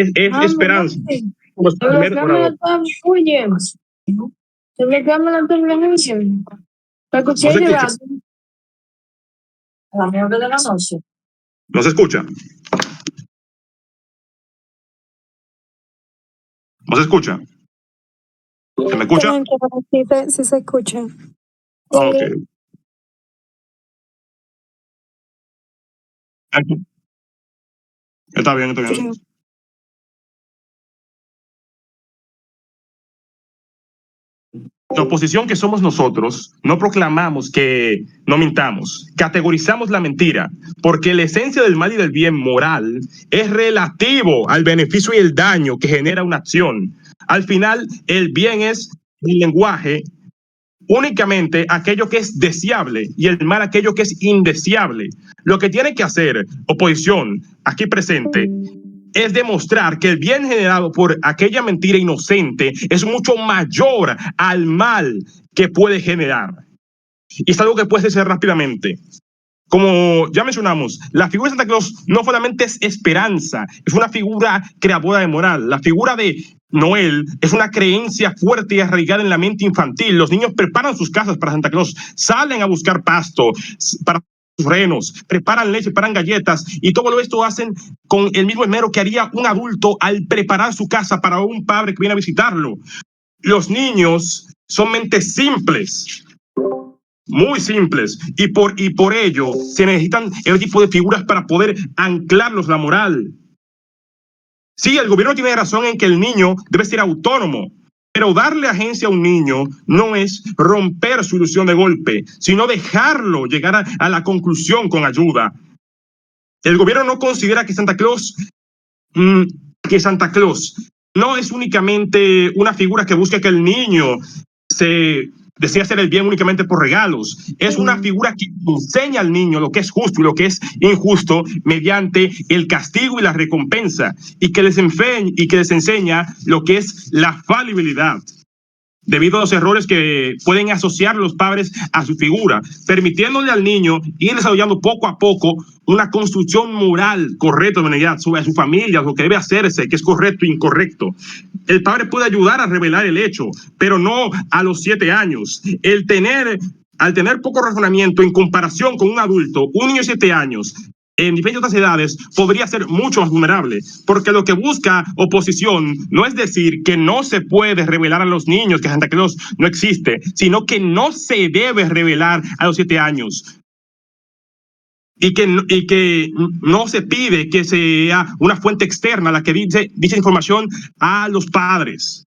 esperanza. Como es primer orador. No se escucha. ¿No se escucha? ¿Se me escucha? Sí se escucha. Ok. Está bien, está bien. Sí. La oposición que somos nosotros, no proclamamos que no mintamos, categorizamos la mentira, porque la esencia del mal y del bien moral es relativo al beneficio y el daño que genera una acción. Al final, el bien es el lenguaje únicamente aquello que es deseable y el mal aquello que es indeseable. Lo que tiene que hacer oposición aquí presente es demostrar que el bien generado por aquella mentira inocente es mucho mayor al mal que puede generar. Y es algo que puede ser rápidamente. Como ya mencionamos, la figura de Santa Claus no solamente es esperanza, es una figura creadora de moral. La figura de Noel es una creencia fuerte y arraigada en la mente infantil. Los niños preparan sus casas para Santa Claus, salen a buscar pasto para sus renos, preparan leche, preparan galletas y todo esto hacen con el mismo esmero que haría un adulto al preparar su casa para un padre que viene a visitarlo. Los niños son mentes simples, muy simples, y por ello se necesitan ese tipo de figuras para poder anclarlos la moral. Sí, el gobierno tiene razón en que el niño debe ser autónomo, pero darle agencia a un niño no es romper su ilusión de golpe, sino dejarlo llegar a la conclusión con ayuda. El gobierno no considera que Santa Claus no es únicamente una figura que busca que el niño se desea hacer el bien únicamente por regalos. Es una figura que enseña al niño lo que es justo y lo que es injusto mediante el castigo y la recompensa, y que les enseña lo que es la falibilidad, debido a los errores que pueden asociar los padres a su figura, permitiéndole al niño ir desarrollando poco a poco una construcción moral correcta de humanidad sobre su familia, lo que debe hacerse, que es correcto e incorrecto. El padre puede ayudar a revelar el hecho, pero no a los 7 años. Al tener poco razonamiento en comparación con un adulto, un niño de 7 años, en diferentes otras edades, podría ser mucho más vulnerable, porque lo que busca oposición no es decir que no se puede revelar a los niños que Santa Claus no existe, sino que no se debe revelar a los 7 años. Y que no se pide que sea una fuente externa la que dice dicha información a los padres.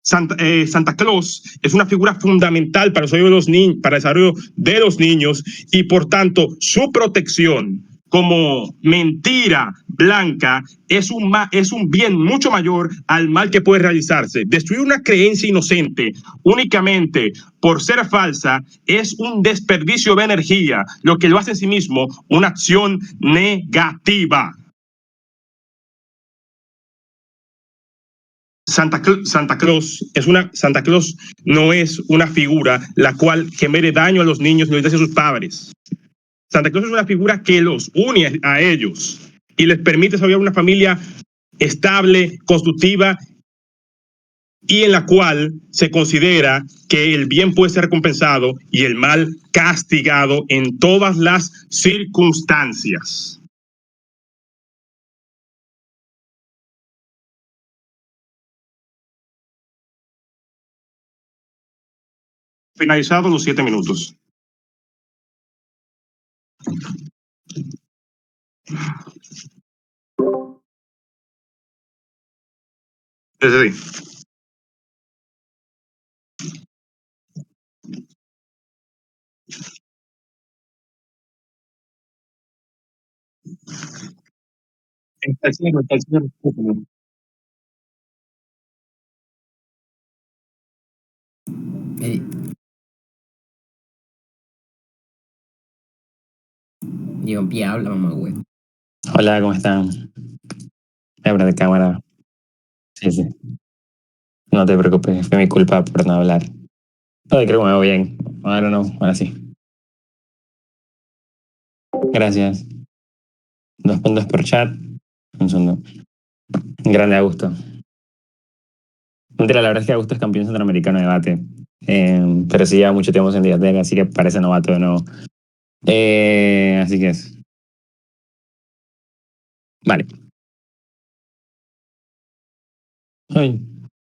Santa Claus es una figura fundamental para el desarrollo de los niños, y por tanto su protección como mentira blanca es un bien mucho mayor al mal que puede realizarse. Destruir una creencia inocente únicamente por ser falsa es un desperdicio de energía, lo que lo hace en sí mismo una acción negativa. Santa Claus no es una figura la cual genere daño a los niños ni a sus padres. Santa Claus es una figura que los une a ellos y les permite desarrollar una familia estable, constructiva, y en la cual se considera que el bien puede ser recompensado y el mal castigado en todas las circunstancias. Finalizados los 7 minutos. Es decir, está el cielo. Ey. Digo, en pie habla, mamá, güey. Hola, ¿cómo están? Abra de cámara. Sí, sí. No te preocupes, fue mi culpa por no hablar. Ay, creo que me veo bien. Ahora no, ahora sí. Gracias. 2 puntos por chat. Un segundo. Grande Augusto. Mentira, la verdad es que Augusto es campeón centroamericano de debate. Pero sí lleva mucho tiempo en Diatec, así que parece novato de nuevo. Así que es. Vale. Ay,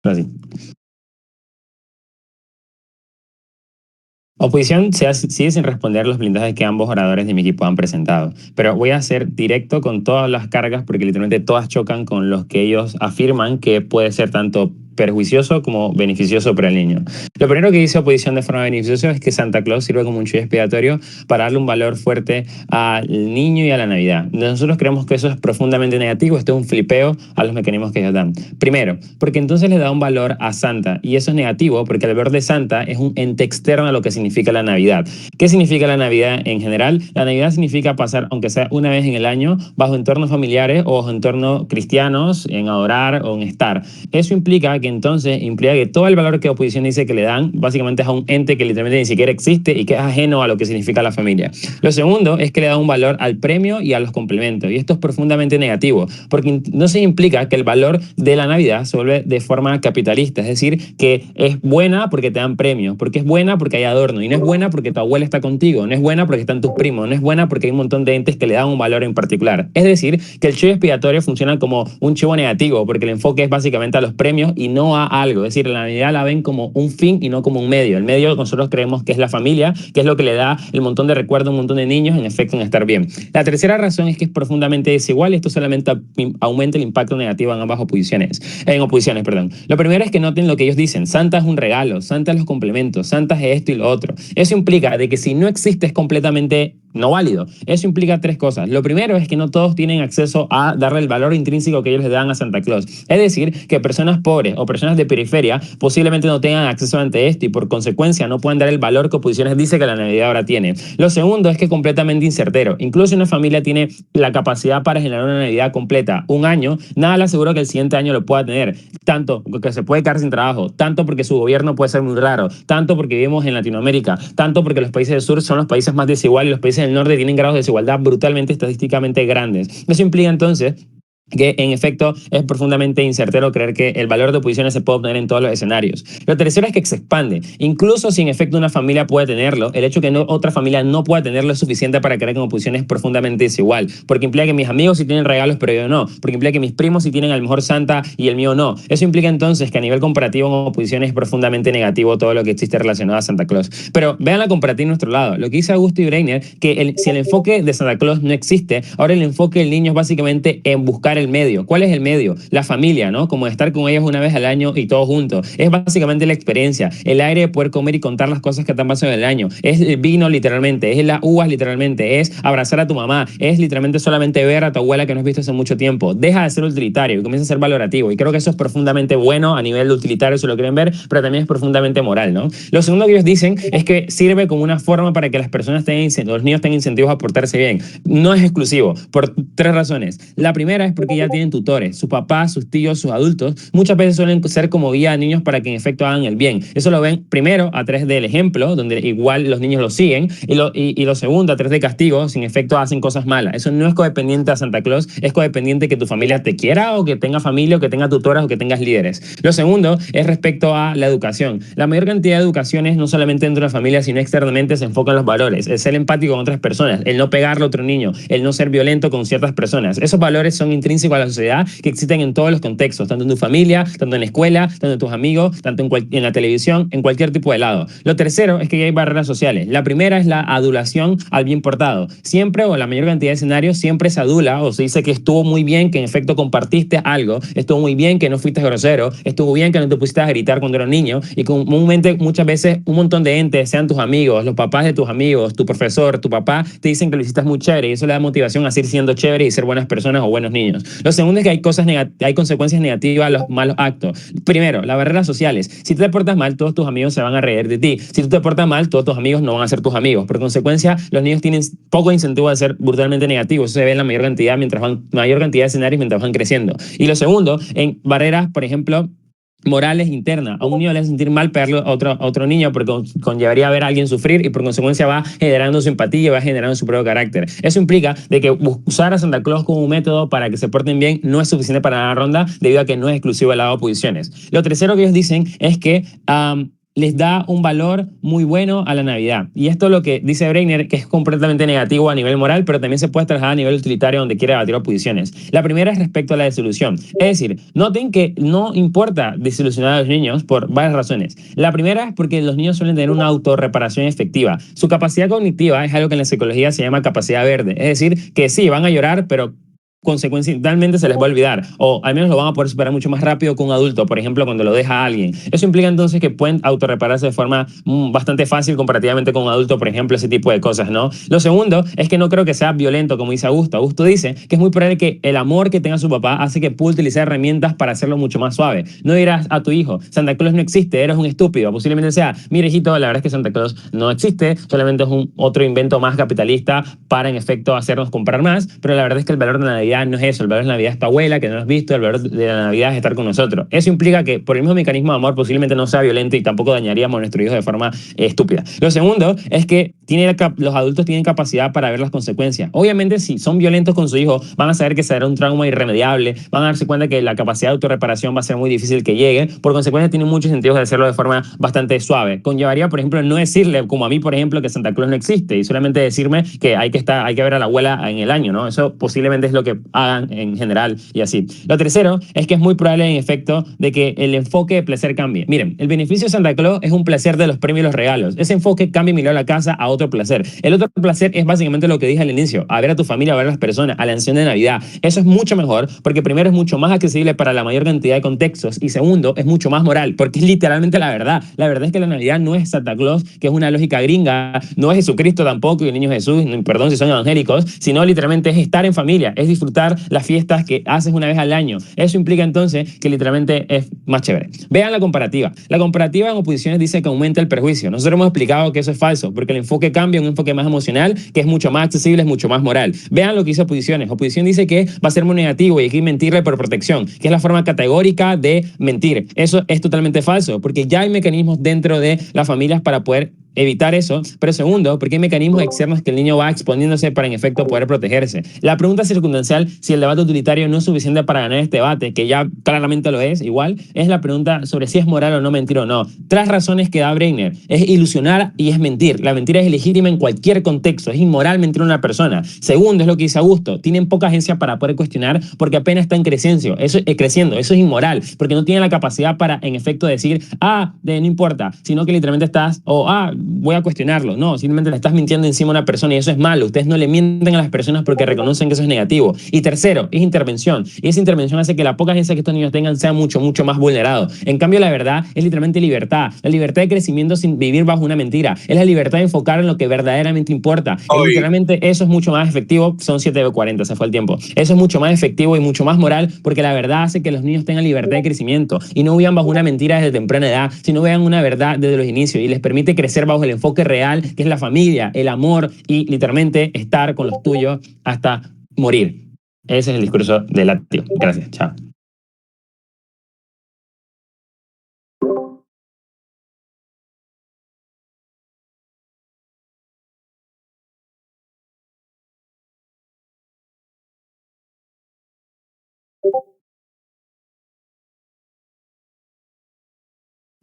ahora sí. Oposición sigue sin responder los blindajes que ambos oradores de mi equipo han presentado, pero voy a ser directo con todas las cargas porque literalmente todas chocan con los que ellos afirman que puede ser tanto perjuicioso como beneficioso para el niño. Lo primero que dice oposición de forma beneficiosa es que Santa Claus sirve como un chivo expiatorio para darle un valor fuerte al niño y a la Navidad. Nosotros creemos que eso es profundamente negativo, esto es un flipeo a los mecanismos que ellos dan. Primero, porque entonces le da un valor a Santa y eso es negativo porque el valor de Santa es un ente externo a lo que significa la Navidad. ¿Qué significa la Navidad en general? La Navidad significa pasar, aunque sea una vez en el año, bajo entornos familiares o bajo entornos cristianos, en adorar o en estar. Eso implica que todo el valor que oposición dice que le dan, básicamente es a un ente que literalmente ni siquiera existe y que es ajeno a lo que significa la familia. Lo segundo es que le da un valor al premio y a los complementos, y esto es profundamente negativo, porque entonces implica que el valor de la Navidad se vuelve de forma capitalista, es decir, que es buena porque te dan premios, porque es buena porque hay adorno, y no es buena porque tu abuela está contigo, no es buena porque están tus primos, no es buena porque hay un montón de entes que le dan un valor en particular. Es decir, que el chivo expiatorio funciona como un chivo negativo, porque el enfoque es básicamente a los premios y no a algo. Es decir, la Navidad la ven como un fin y no como un medio. El medio nosotros creemos que es la familia, que es lo que le da el montón de recuerdos a un montón de niños, en efecto, en estar bien. La tercera razón es que es profundamente desigual y esto solamente aumenta el impacto negativo en ambas oposiciones. Lo primero es que noten lo que ellos dicen. Santa es un regalo, Santa es los complementos, Santa es esto y lo otro. Eso implica de que si no existe es completamente no válido. Eso implica 3 cosas. Lo primero es que no todos tienen acceso a darle el valor intrínseco que ellos le dan a Santa Claus. Es decir, que personas pobres o personas de periferia posiblemente no tengan acceso ante esto y por consecuencia no puedan dar el valor que oposiciones dice que la Navidad ahora tiene. Lo segundo es que es completamente incertero. Incluso si una familia tiene la capacidad para generar una Navidad completa un año, nada le asegura que el siguiente año lo pueda tener. Tanto porque se puede quedar sin trabajo, tanto porque su gobierno puede ser muy raro, tanto porque vivimos en Latinoamérica, tanto porque los países del sur son los países más desiguales y los países del norte tienen grados de desigualdad brutalmente estadísticamente grandes. Eso implica entonces que en efecto es profundamente incertero creer que el valor de oposiciones se puede obtener en todos los escenarios. Lo tercero es que se expande. Incluso si en efecto una familia puede tenerlo, el hecho de que otra familia no pueda tenerlo es suficiente para creer que en oposiciones es profundamente desigual, porque implica que mis amigos sí tienen regalos pero yo no, porque implica que mis primos sí tienen al mejor Santa y el mío no. Eso implica entonces que a nivel comparativo en oposiciones es profundamente negativo todo lo que existe relacionado a Santa Claus. Pero vean la comparativa en nuestro lado. Lo que dice Augusto y Breiner, que si el enfoque de Santa Claus no existe, ahora el enfoque del niño es básicamente en buscar el medio. ¿Cuál es el medio? La familia, ¿no? Como estar con ellos una vez al año y todos juntos. Es básicamente la experiencia, el aire de poder comer y contar las cosas que te han pasado en el año. Es el vino literalmente, es las uvas literalmente, es abrazar a tu mamá, es literalmente solamente ver a tu abuela que no has visto hace mucho tiempo. Deja de ser utilitario y comienza a ser valorativo. Y creo que eso es profundamente bueno a nivel de utilitario si lo quieren ver, pero también es profundamente moral, ¿no? Lo segundo que ellos dicen es que sirve como una forma para que las personas los niños tengan incentivos a portarse bien. No es exclusivo, por 3 razones. La primera es porque ya tienen tutores, sus papás, sus tíos, sus adultos, muchas veces suelen ser como guía a niños para que en efecto hagan el bien. Eso lo ven primero a través del ejemplo, donde igual los niños lo siguen, y lo segundo a través de castigos, si en efecto hacen cosas malas. Eso no es codependiente a Santa Claus, es codependiente que tu familia te quiera o que tenga familia o que tenga tutoras o que tengas líderes. Lo segundo es respecto a la educación. La mayor cantidad de educaciones, no solamente dentro de la familia, sino externamente, se enfocan en los valores, el ser empático con otras personas, el no pegarle a otro niño, el no ser violento con ciertas personas. Esos valores son intrínsecos a la sociedad que existen en todos los contextos, tanto en tu familia, tanto en la escuela, tanto en tus amigos, tanto en la televisión, en cualquier tipo de lado. Lo tercero es que hay barreras sociales. La primera es la adulación al bien portado. Siempre, o la mayor cantidad de escenarios, siempre se adula o se dice que estuvo muy bien, que en efecto compartiste algo, estuvo muy bien que no fuiste grosero, estuvo bien que no te pusiste a gritar cuando eras niño, y comúnmente muchas veces un montón de entes, sean tus amigos, los papás de tus amigos, tu profesor, tu papá, te dicen que lo hiciste muy chévere y eso le da motivación a seguir siendo chévere y ser buenas personas o buenos niños. niños. Lo segundo es que hay consecuencias negativas a los malos actos. Primero, las barreras sociales. Si tú te portas mal, todos tus amigos se van a reír de ti. Si tú te portas mal, todos tus amigos no van a ser tus amigos. Por consecuencia, los niños tienen poco incentivo de ser brutalmente negativos. Eso se ve en la mayor cantidad de escenarios mientras van creciendo. Y lo segundo, en barreras, por ejemplo, morales internas. A un niño le hace sentir mal pegarle a otro niño porque conllevaría a ver a alguien sufrir y por consecuencia va generando su empatía y va generando su propio carácter. Eso implica de que usar a Santa Claus como un método para que se porten bien no es suficiente para la ronda debido a que no es exclusivo de las oposiciones. Lo tercero que ellos dicen es que les da un valor muy bueno a la Navidad. Y esto es lo que dice Breiner, que es completamente negativo a nivel moral, pero también se puede trasladar a nivel utilitario donde quiere debatir oposiciones. La primera es respecto a la desilusión. Es decir, noten que no importa desilusionar a los niños por varias razones. La primera es porque los niños suelen tener una autorreparación efectiva. Su capacidad cognitiva es algo que en la psicología se llama capacidad verde. Es decir, que sí, van a llorar, pero consecuencialmente se les va a olvidar o al menos lo van a poder superar mucho más rápido que un adulto, por ejemplo, cuando lo deja a alguien. Eso implica entonces que pueden autorrepararse de forma bastante fácil comparativamente con un adulto, por ejemplo, ese tipo de cosas, ¿no? Lo segundo es que no creo que sea violento, como dice Augusto. Augusto dice que es muy probable que el amor que tenga su papá hace que pueda utilizar herramientas para hacerlo mucho más suave. No dirás a tu hijo, Santa Claus no existe, eres un estúpido. Posiblemente sea, mira hijito, la verdad es que Santa Claus no existe, solamente es otro invento más capitalista para en efecto hacernos comprar más, pero la verdad es que el valor de la Navidad no es eso, el valor de la Navidad es tu abuela, que no lo has visto, el valor de la Navidad es estar con nosotros. Eso implica que por el mismo mecanismo de amor posiblemente no sea violento y tampoco dañaríamos a nuestros hijos de forma estúpida. Lo segundo es que los adultos tienen capacidad para ver las consecuencias. Obviamente si son violentos con su hijo, van a saber que será un trauma irremediable, van a darse cuenta que la capacidad de autorreparación va a ser muy difícil que llegue, por consecuencia tienen muchos sentidos de hacerlo de forma bastante suave. Conllevaría, por ejemplo, no decirle, como a mí, por ejemplo, que Santa Claus no existe y solamente decirme que hay que ver a la abuela en el año, ¿no? Eso posiblemente es lo que hagan en general y así. Lo tercero es que es muy probable en efecto de que el enfoque de placer cambie. Miren, el beneficio de Santa Claus es un placer de los premios y los regalos. Ese enfoque cambia y mirar la casa a otro placer. El otro placer es básicamente lo que dije al inicio, a ver a tu familia, a ver a las personas, a la acción de Navidad. Eso es mucho mejor porque primero es mucho más accesible para la mayor cantidad de contextos y segundo es mucho más moral porque es literalmente la verdad. La verdad es que la Navidad no es Santa Claus, que es una lógica gringa, no es Jesucristo tampoco y el niño Jesús, perdón si son evangélicos, sino literalmente es estar en familia, es disfrutar las fiestas que haces una vez al año. Eso implica entonces que literalmente es más chévere. Vean la comparativa. La comparativa en oposiciones dice que aumenta el perjuicio. Nosotros hemos explicado que eso es falso, porque el enfoque cambia a un enfoque más emocional, que es mucho más accesible, es mucho más moral. Vean lo que dice oposiciones. Oposición dice que va a ser muy negativo y hay que mentirle por protección, que es la forma categórica de mentir. Eso es totalmente falso, porque ya hay mecanismos dentro de las familias para poder evitar eso, pero segundo, porque hay mecanismos externos que el niño va exponiéndose para en efecto poder protegerse. La pregunta circunstancial, si el debate utilitario no es suficiente para ganar este debate, que ya claramente lo es, igual, es la pregunta sobre si es moral o no mentir o no. Tres razones que da Breiner, es ilusionar y es mentir. La mentira es ilegítima en cualquier contexto, es inmoral mentir a una persona. Segundo, es lo que dice Augusto, tienen poca agencia para poder cuestionar porque apenas están creciendo, eso es inmoral, porque no tienen la capacidad para en efecto decir, no importa, sino que literalmente estás, voy a cuestionarlo. No, simplemente le estás mintiendo encima a una persona y eso es malo. Ustedes no le mienten a las personas porque reconocen que eso es negativo. Y tercero, es intervención. Y esa intervención hace que la poca agencia que estos niños tengan sea mucho, mucho más vulnerado. En cambio, la verdad es literalmente libertad. La libertad de crecimiento sin vivir bajo una mentira. Es la libertad de enfocar en lo que verdaderamente importa. Y literalmente eso es mucho más efectivo. Son 7:40, se fue el tiempo. Eso es mucho más efectivo y mucho más moral porque la verdad hace que los niños tengan libertad de crecimiento y no vivan bajo una mentira desde temprana edad, sino vean una verdad desde los inicios y les permite crecer bajo el enfoque real, que es la familia, el amor y literalmente estar con los tuyos hasta morir. Ese es el discurso de Latio. Gracias, chao.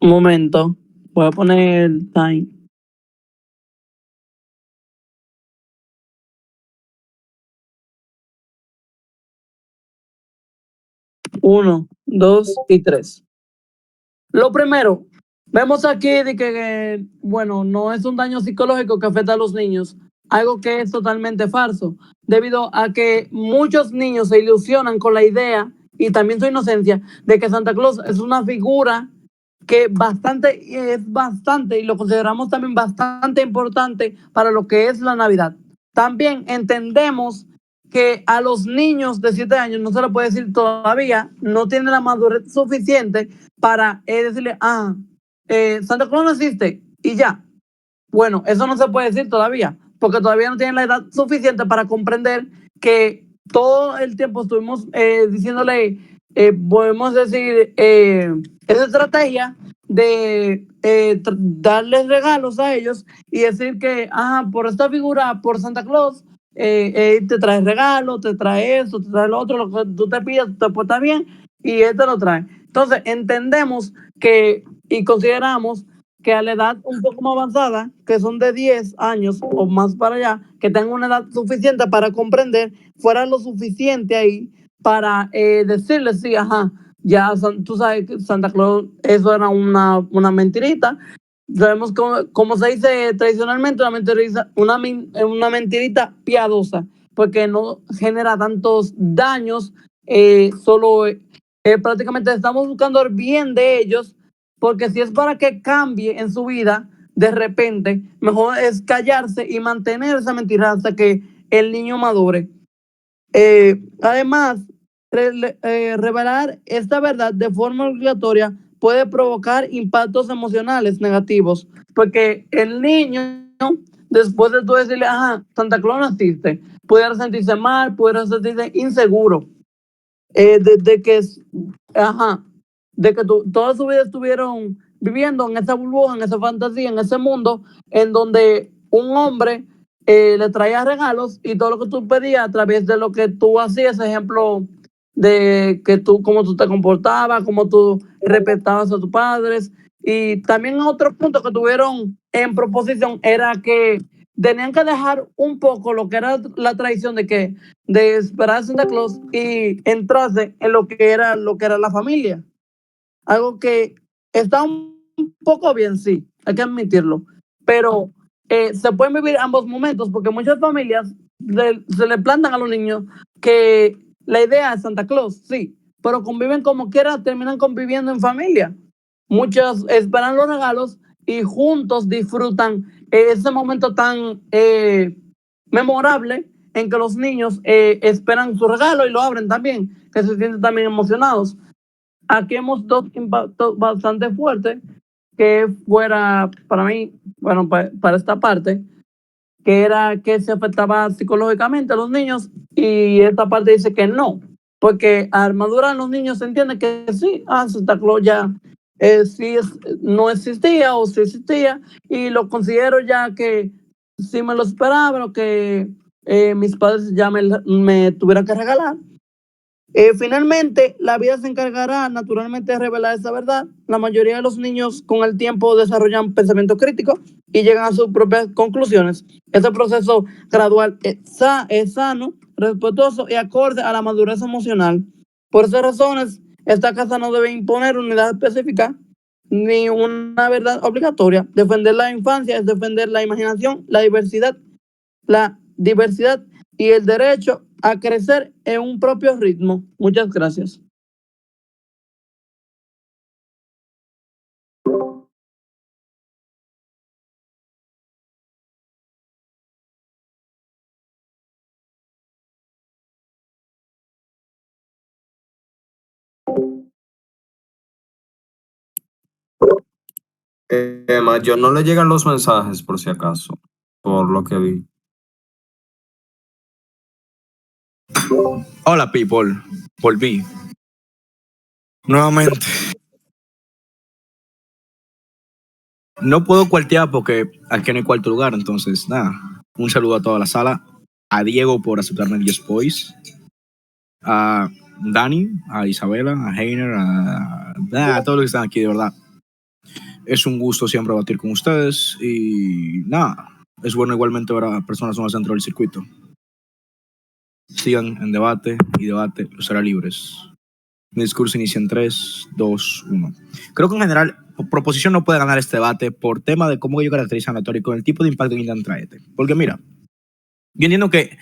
Un momento, voy a poner el time. Uno, dos y tres. Lo primero, vemos aquí de que, bueno, no es un daño psicológico que afecta a los niños, algo que es totalmente falso, debido a que muchos niños se ilusionan con la idea y también su inocencia de que Santa Claus es una figura que es bastante, y lo consideramos también bastante importante para lo que es la Navidad. También entendemos que a los niños de 7 años no se les puede decir todavía, no tienen la madurez suficiente para decirle, Santa Claus no existe y ya. Bueno, eso no se puede decir todavía, porque todavía no tienen la edad suficiente para comprender que todo el tiempo estuvimos diciéndole, podemos decir, esa estrategia de darles regalos a ellos y decir que, por esta figura, por Santa Claus, te trae regalo, te trae eso, te trae lo otro, lo que tú te pidas, te portas bien y él te lo trae. Entonces, entendemos que y consideramos que a la edad un poco más avanzada, que son de 10 años o más para allá, que tengan una edad suficiente para comprender, fuera lo suficiente ahí para decirles, sí, ya tú sabes que Santa Claus, eso era una mentirita. Sabemos como se dice tradicionalmente, una mentirita piadosa, porque no genera tantos daños, solo prácticamente estamos buscando el bien de ellos, porque si es para que cambie en su vida, de repente, mejor es callarse y mantener esa mentira hasta que el niño madure. Además, revelar esta verdad de forma obligatoria puede provocar impactos emocionales negativos, porque el niño, después de tú decirle, Santa Claus no existe, pudiera sentirse mal, pudiera sentirse inseguro, de que toda su vida estuvieron viviendo en esa burbuja, en esa fantasía, en ese mundo en donde un hombre le traía regalos y todo lo que tú pedías a través de lo que tú hacías, ejemplo de que cómo tú te comportabas, cómo tú respetabas a tus padres. Y también otro punto que tuvieron en proposición era que tenían que dejar un poco lo que era la tradición de esperar a Santa Claus y entrarse en lo que era la familia. Algo que está un poco bien, sí, hay que admitirlo. Pero se pueden vivir ambos momentos, porque muchas familias se le plantan a los niños que la idea es Santa Claus, sí, pero conviven como quiera, terminan conviviendo en familia. Muchos esperan los regalos y juntos disfrutan ese momento tan memorable en que los niños esperan su regalo y lo abren también, que se sienten también emocionados. Aquí hemos dos impactos bastante fuertes, que fuera para mí, bueno, para esta parte, que era que se afectaba psicológicamente a los niños, y esta parte dice que no, porque al madurar los niños se entiende que sí, Santa Claus ya sí no existía o sí existía, y lo considero ya que sí me lo esperaba, lo que mis padres ya me tuvieran que regalar. Finalmente, la vida se encargará naturalmente de revelar esa verdad. La mayoría de los niños con el tiempo desarrollan pensamiento crítico y llegan a sus propias conclusiones. Ese proceso gradual es sano, respetuoso y acorde a la madurez emocional. Por esas razones, esta casa no debe imponer una edad específica ni una verdad obligatoria. Defender la infancia es defender la imaginación, la diversidad y el derecho a crecer en un propio ritmo. Muchas gracias. Yo no le llegan los mensajes por si acaso, por lo que vi. Hola, people. Volví. Nuevamente. No puedo cuartear porque aquí no hay cuarto lugar, entonces, nada. Un saludo a toda la sala. A Diego por aceptarme el 10 Boys. A Dani, a Isabela, a Heiner, a todos los que están aquí, de verdad. Es un gusto siempre debatir con ustedes y nada, es bueno igualmente ver a personas nuevas dentro del circuito. Sigan en debate y debate los será libres. Mi discurso inicia en 3, 2, 1. Creo que en general, proposición no puede ganar este debate por tema de cómo ellos caracterizan la teoría y con el tipo de impacto que intentan traer. Porque mira, yo entiendo que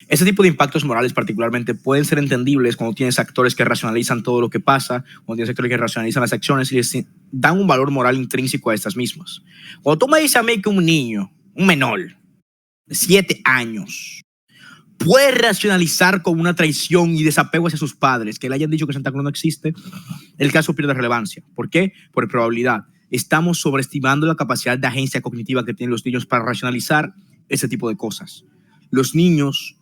ese tipo de impactos morales particularmente pueden ser entendibles cuando tienes actores que racionalizan todo lo que pasa, cuando tienes actores que racionalizan las acciones y les dan un valor moral intrínseco a estas mismas. Cuando tú me dices a mí que un niño, un menor de 7 años, puede racionalizar con una traición y desapego hacia sus padres, que le hayan dicho que Santa Claus no existe, el caso pierde relevancia. ¿Por qué? Por probabilidad. Estamos sobreestimando la capacidad de agencia cognitiva que tienen los niños para racionalizar ese tipo de cosas. Los niños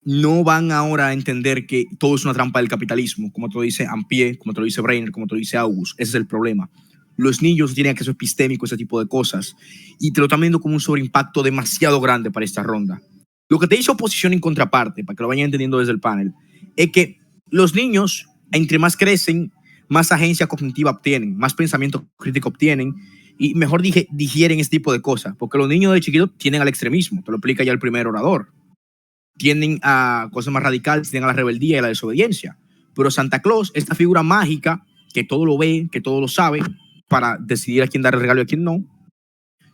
no van ahora a entender que todo es una trampa del capitalismo, como te lo dice Ampie, como te lo dice Breiner, como te lo dice August. Ese es el problema. Los niños tienen acceso epistémico a ese tipo de cosas y te lo están viendo como un sobreimpacto demasiado grande para esta ronda. Lo que te dice oposición en contraparte, para que lo vayan entendiendo desde el panel, es que los niños, entre más crecen, más agencia cognitiva obtienen, más pensamiento crítico obtienen y mejor digieren este tipo de cosas, porque los niños de chiquitos tienden al extremismo, te lo explica ya el primer orador. Tienden a cosas más radicales, tienden a la rebeldía y a la desobediencia. Pero Santa Claus, esta figura mágica que todo lo ve, que todo lo sabe, para decidir a quién dar el regalo y a quién no,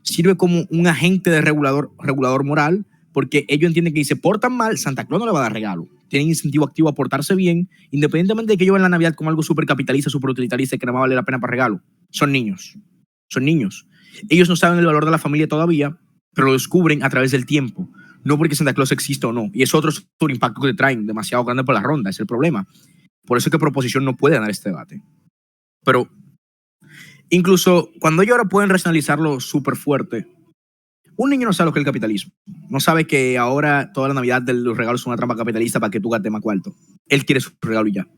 sirve como un agente de regulador moral, porque ellos entienden que si se portan mal, Santa Claus no le va a dar regalo. Tienen incentivo activo a portarse bien, independientemente de que ellos ven la Navidad como algo súper capitalista, súper utilitarista y que no va a valer la pena para regalo. Son niños. Son niños. Ellos no saben el valor de la familia todavía, pero lo descubren a través del tiempo. No porque Santa Claus exista o no. Y es otro impacto que traen, demasiado grande por la ronda, es el problema. Por eso es que proposición no puede ganar este debate. Pero incluso cuando ellos ahora pueden racionalizarlo súper fuerte, un niño no sabe lo que es el capitalismo. No sabe que ahora toda la Navidad de los regalos son una trampa capitalista para que tú gastes más cuarto. Él quiere su regalo y ya.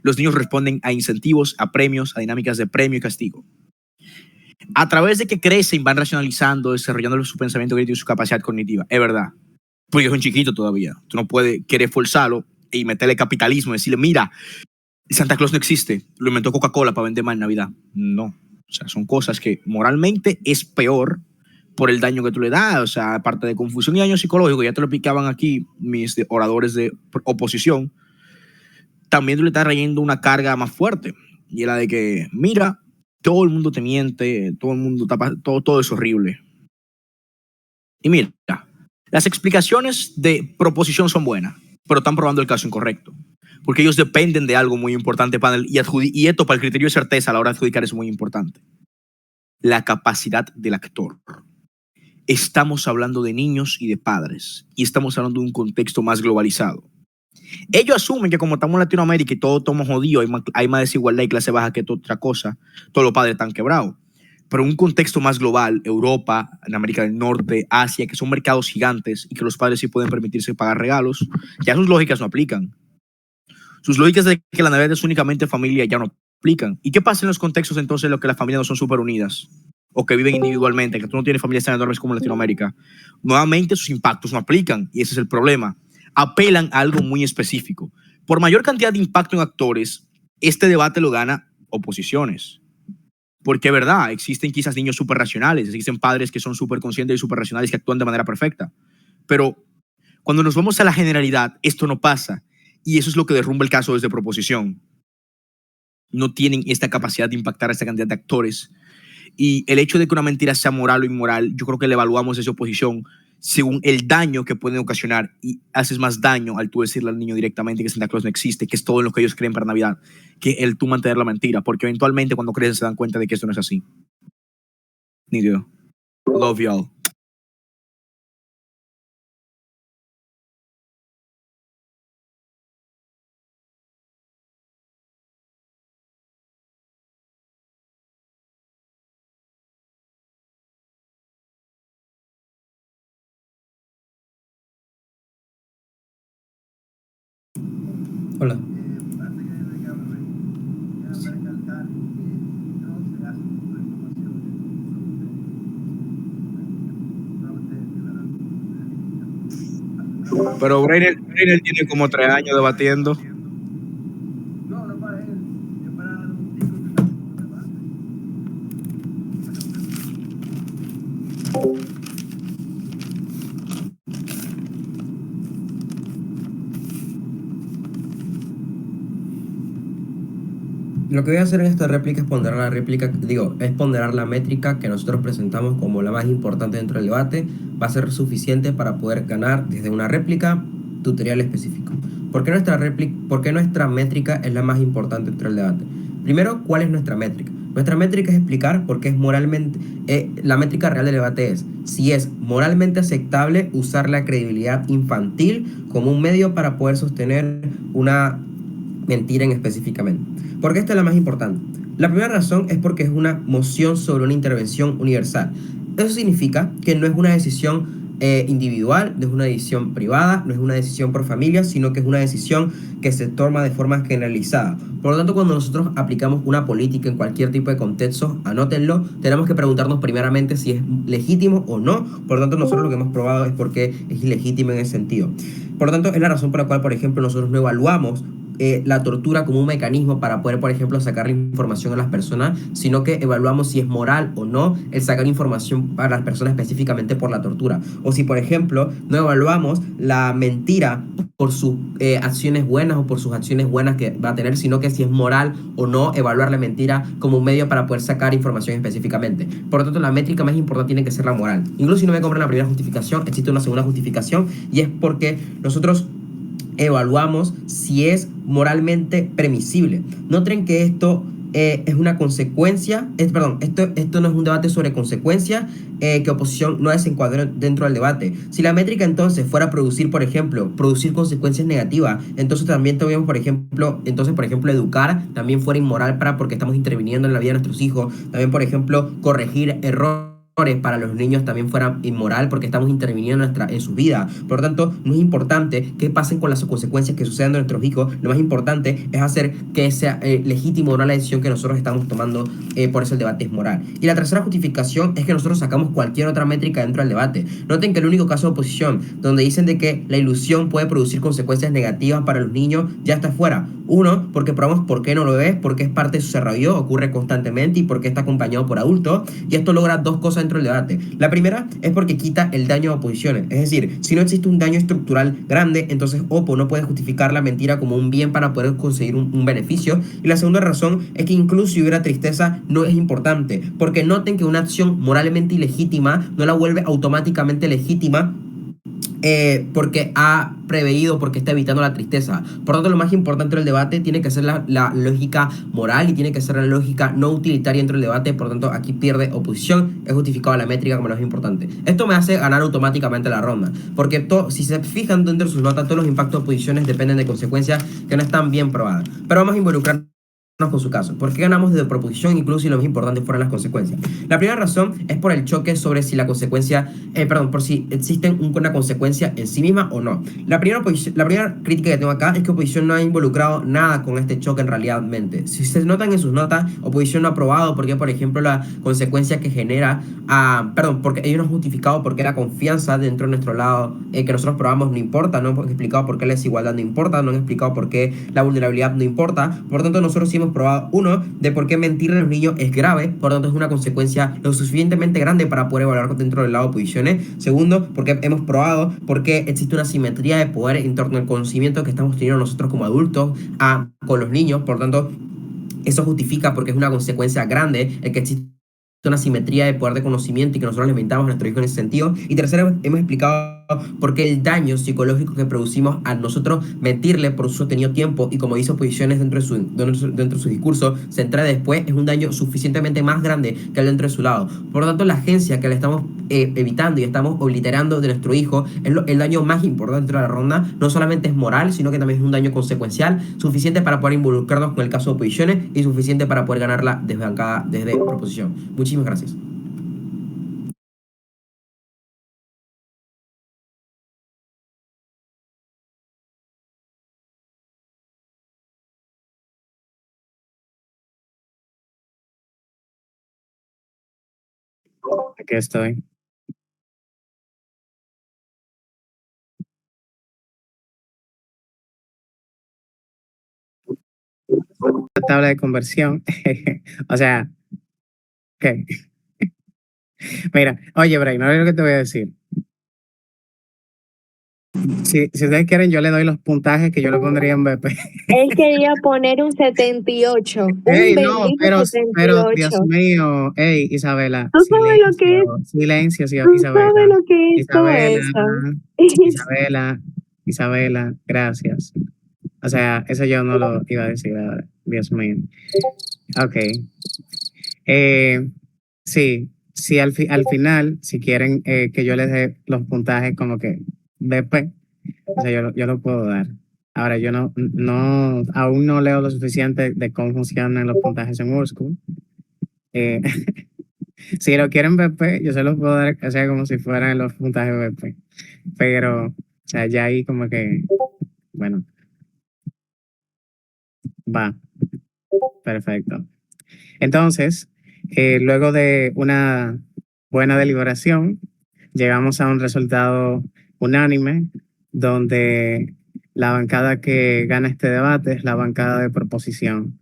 Los niños responden a incentivos, a premios, a dinámicas de premio y castigo. A través de que crecen, van racionalizando, desarrollando su pensamiento crítico y su capacidad cognitiva. Es verdad. Porque es un chiquito todavía. Tú no puedes querer forzarlo y meterle capitalismo y decirle, mira, Santa Claus no existe. Lo inventó Coca-Cola para vender más en Navidad. No. O sea, son cosas que moralmente es peor por el daño que tú le das. O sea, aparte de confusión y daño psicológico, ya te lo explicaban aquí mis oradores de oposición, también tú le estás trayendo una carga más fuerte. Y es la de que, mira, todo el mundo te miente, todo el mundo todo es horrible. Y mira, las explicaciones de proposición son buenas, pero están probando el caso incorrecto. Porque ellos dependen de algo muy importante para y esto para el criterio de certeza a la hora de adjudicar es muy importante. La capacidad del actor. Estamos hablando de niños y de padres, y estamos hablando de un contexto más globalizado. Ellos asumen que como estamos en Latinoamérica y todo estamos jodidos, hay más desigualdad y clase baja que otra cosa, todos los padres están quebrados. Pero en un contexto más global, Europa, en América del Norte, Asia, que son mercados gigantes y que los padres sí pueden permitirse pagar regalos, ya sus lógicas no aplican. Sus lógicas de que la Navidad es únicamente familia ya no aplican. ¿Y qué pasa en los contextos entonces en los que las familias no son súper unidas? O que viven individualmente, que tú no tienes familias tan enormes como en Latinoamérica. Nuevamente sus impactos no aplican y ese es el problema. Apelan a algo muy específico. Por mayor cantidad de impacto en actores, este debate lo gana oposiciones. Porque es verdad, existen quizás niños súper racionales, existen padres que son súper conscientes y súper racionales que actúan de manera perfecta. Pero cuando nos vamos a la generalidad, esto no pasa. Y eso es lo que derrumba el caso desde proposición. No tienen esta capacidad de impactar a esta cantidad de actores. Y el hecho de que una mentira sea moral o inmoral, yo creo que le evaluamos esa oposición según el daño que pueden ocasionar y haces más daño al tú decirle al niño directamente que Santa Claus no existe, que es todo en lo que ellos creen para Navidad, que el tú mantener la mentira, porque eventualmente cuando crecen se dan cuenta de que esto no es así. Nidio. Love y'all. Hola. Pero Breiner tiene como 3 años debatiendo. Lo que voy a hacer en esta réplica es ponderar la métrica que nosotros presentamos como la más importante dentro del debate. Va a ser suficiente para poder ganar desde una réplica tutorial específico. ¿Por qué nuestra métrica es la más importante dentro del debate? Primero, ¿cuál es nuestra métrica? Nuestra métrica es explicar por qué es moralmente, la métrica real del debate es si es moralmente aceptable usar la credibilidad infantil como un medio para poder sostener una mentira en específicamente. ¿Por qué esta es la más importante? La primera razón es porque es una moción sobre una intervención universal. Eso significa que no es una decisión individual, no es una decisión privada, no es una decisión por familia, sino que es una decisión que se toma de forma generalizada. Por lo tanto, cuando nosotros aplicamos una política en cualquier tipo de contexto, anótenlo, tenemos que preguntarnos primeramente si es legítimo o no. Por lo tanto, nosotros lo que hemos probado es porque es ilegítimo en ese sentido. Por lo tanto, es la razón por la cual, por ejemplo, nosotros no evaluamos la tortura como un mecanismo para poder, por ejemplo, sacar información a las personas, sino que evaluamos si es moral o no el sacar información para las personas específicamente por la tortura. O si, por ejemplo, no evaluamos la mentira por sus acciones buenas o por sus acciones buenas que va a tener, sino que si es moral o no evaluar la mentira como un medio para poder sacar información específicamente. Por lo tanto, la métrica más importante tiene que ser la moral. Incluso si no me compran la primera justificación, existe una segunda justificación, y es porque nosotros evaluamos si es moralmente permisible. Noten que esto es una consecuencia, esto no es un debate sobre consecuencias que oposición no desencuadró dentro del debate. Si la métrica entonces fuera producir, por ejemplo, producir consecuencias negativas, entonces también tendríamos, por ejemplo, educar también fuera inmoral porque estamos interviniendo en la vida de nuestros hijos. También, por ejemplo, corregir errores para los niños también fuera inmoral porque estamos interviniendo en su vida. Por lo tanto, no es importante qué pasen con las consecuencias que sucedan de nuestros hijos. Lo más importante es hacer que sea legítimo o no la decisión que nosotros estamos tomando. Por eso el debate es moral. Y la tercera justificación es que nosotros sacamos cualquier otra métrica dentro del debate. Noten que el único caso de oposición donde dicen de que la ilusión puede producir consecuencias negativas para los niños ya está fuera. Uno, porque probamos por qué no lo es, porque es parte de su desarrollo, ocurre constantemente y porque está acompañado por adultos. Y esto logra dos cosas dentro del debate. La primera es porque quita el daño a oposiciones. Es decir, si no existe un daño estructural grande, entonces Oppo no puede justificar la mentira como un bien para poder conseguir un beneficio. Y la segunda razón es que incluso si hubiera tristeza, no es importante. Porque noten que una acción moralmente ilegítima no la vuelve automáticamente legítima porque ha preveído, porque está evitando la tristeza. Por lo tanto, lo más importante del debate tiene que ser la lógica moral y tiene que ser la lógica no utilitaria dentro del debate. Por lo tanto, aquí pierde oposición, es justificado la métrica como lo más importante. Esto me hace ganar automáticamente la ronda, porque si se fijan dentro de sus notas, todos los impactos de oposiciones dependen de consecuencias que no están bien probadas. Pero vamos a involucrar con su caso. ¿Por qué ganamos de proposición incluso si lo más importante fueran las consecuencias? La primera razón es por el choque sobre si la consecuencia, por si existen una consecuencia en sí misma o no. La primera crítica que tengo acá es que oposición no ha involucrado nada con este choque en realmente. Si se notan en sus notas, oposición no ha probado porque, por ejemplo, la consecuencia que genera, porque ellos no han justificado por qué la confianza dentro de nuestro lado que nosotros probamos no importa, no han explicado por qué la desigualdad no importa, no han explicado por qué la vulnerabilidad no importa. Por lo tanto, nosotros sí hemos probado, uno, de por qué mentir a los niños es grave, por lo tanto es una consecuencia lo suficientemente grande para poder evaluar dentro del lado de posiciones. Segundo, porque hemos probado por qué existe una asimetría de poder en torno al conocimiento que estamos teniendo nosotros como adultos con los niños. Por lo tanto, eso justifica porque es una consecuencia grande el que existe una simetría de poder de conocimiento y que nosotros le mentamos a nuestro hijo en ese sentido. Y tercero, hemos explicado por qué el daño psicológico que producimos al nosotros mentirle por su sostenido tiempo y como dice oposiciones dentro de su discurso, se entra después, es un daño suficientemente más grande que el dentro de su lado. Por lo tanto, la agencia que le estamos evitando y estamos obliterando de nuestro hijo es el daño más importante dentro de la ronda. No solamente es moral, sino que también es un daño consecuencial, suficiente para poder involucrarnos con el caso de oposiciones y suficiente para poder ganar la desbancada desde proposición. Muchísimas gracias. Aquí estoy. Tabla de conversión. O sea, ok. Mira, oye, Bray, no es lo que te voy a decir. Si ustedes quieren, yo le doy los puntajes que yo le pondría en BP. Él quería poner un 78. Ey, Un no, bendito pero 78. Dios mío, ey, Isabela, ¿Tú sabes lo que es? silencio, ¿Tú Isabela, sabes lo que es todo Isabela, eso? Isabela, gracias. O sea, eso yo no lo iba a decir ahora, Dios mío. Ok, Sí, sí, al final, si quieren que yo les dé los puntajes como que BP, o sea, yo lo puedo dar. Ahora, yo aún no leo lo suficiente de cómo funcionan los puntajes en WordSchool. Eh, si lo quieren BP, yo se los puedo dar, o sea, como si fueran los puntajes BP. Pero, o sea, ya ahí como que, bueno, va, perfecto. Entonces, luego de una buena deliberación, llegamos a un resultado unánime donde la bancada que gana este debate es la bancada de proposición.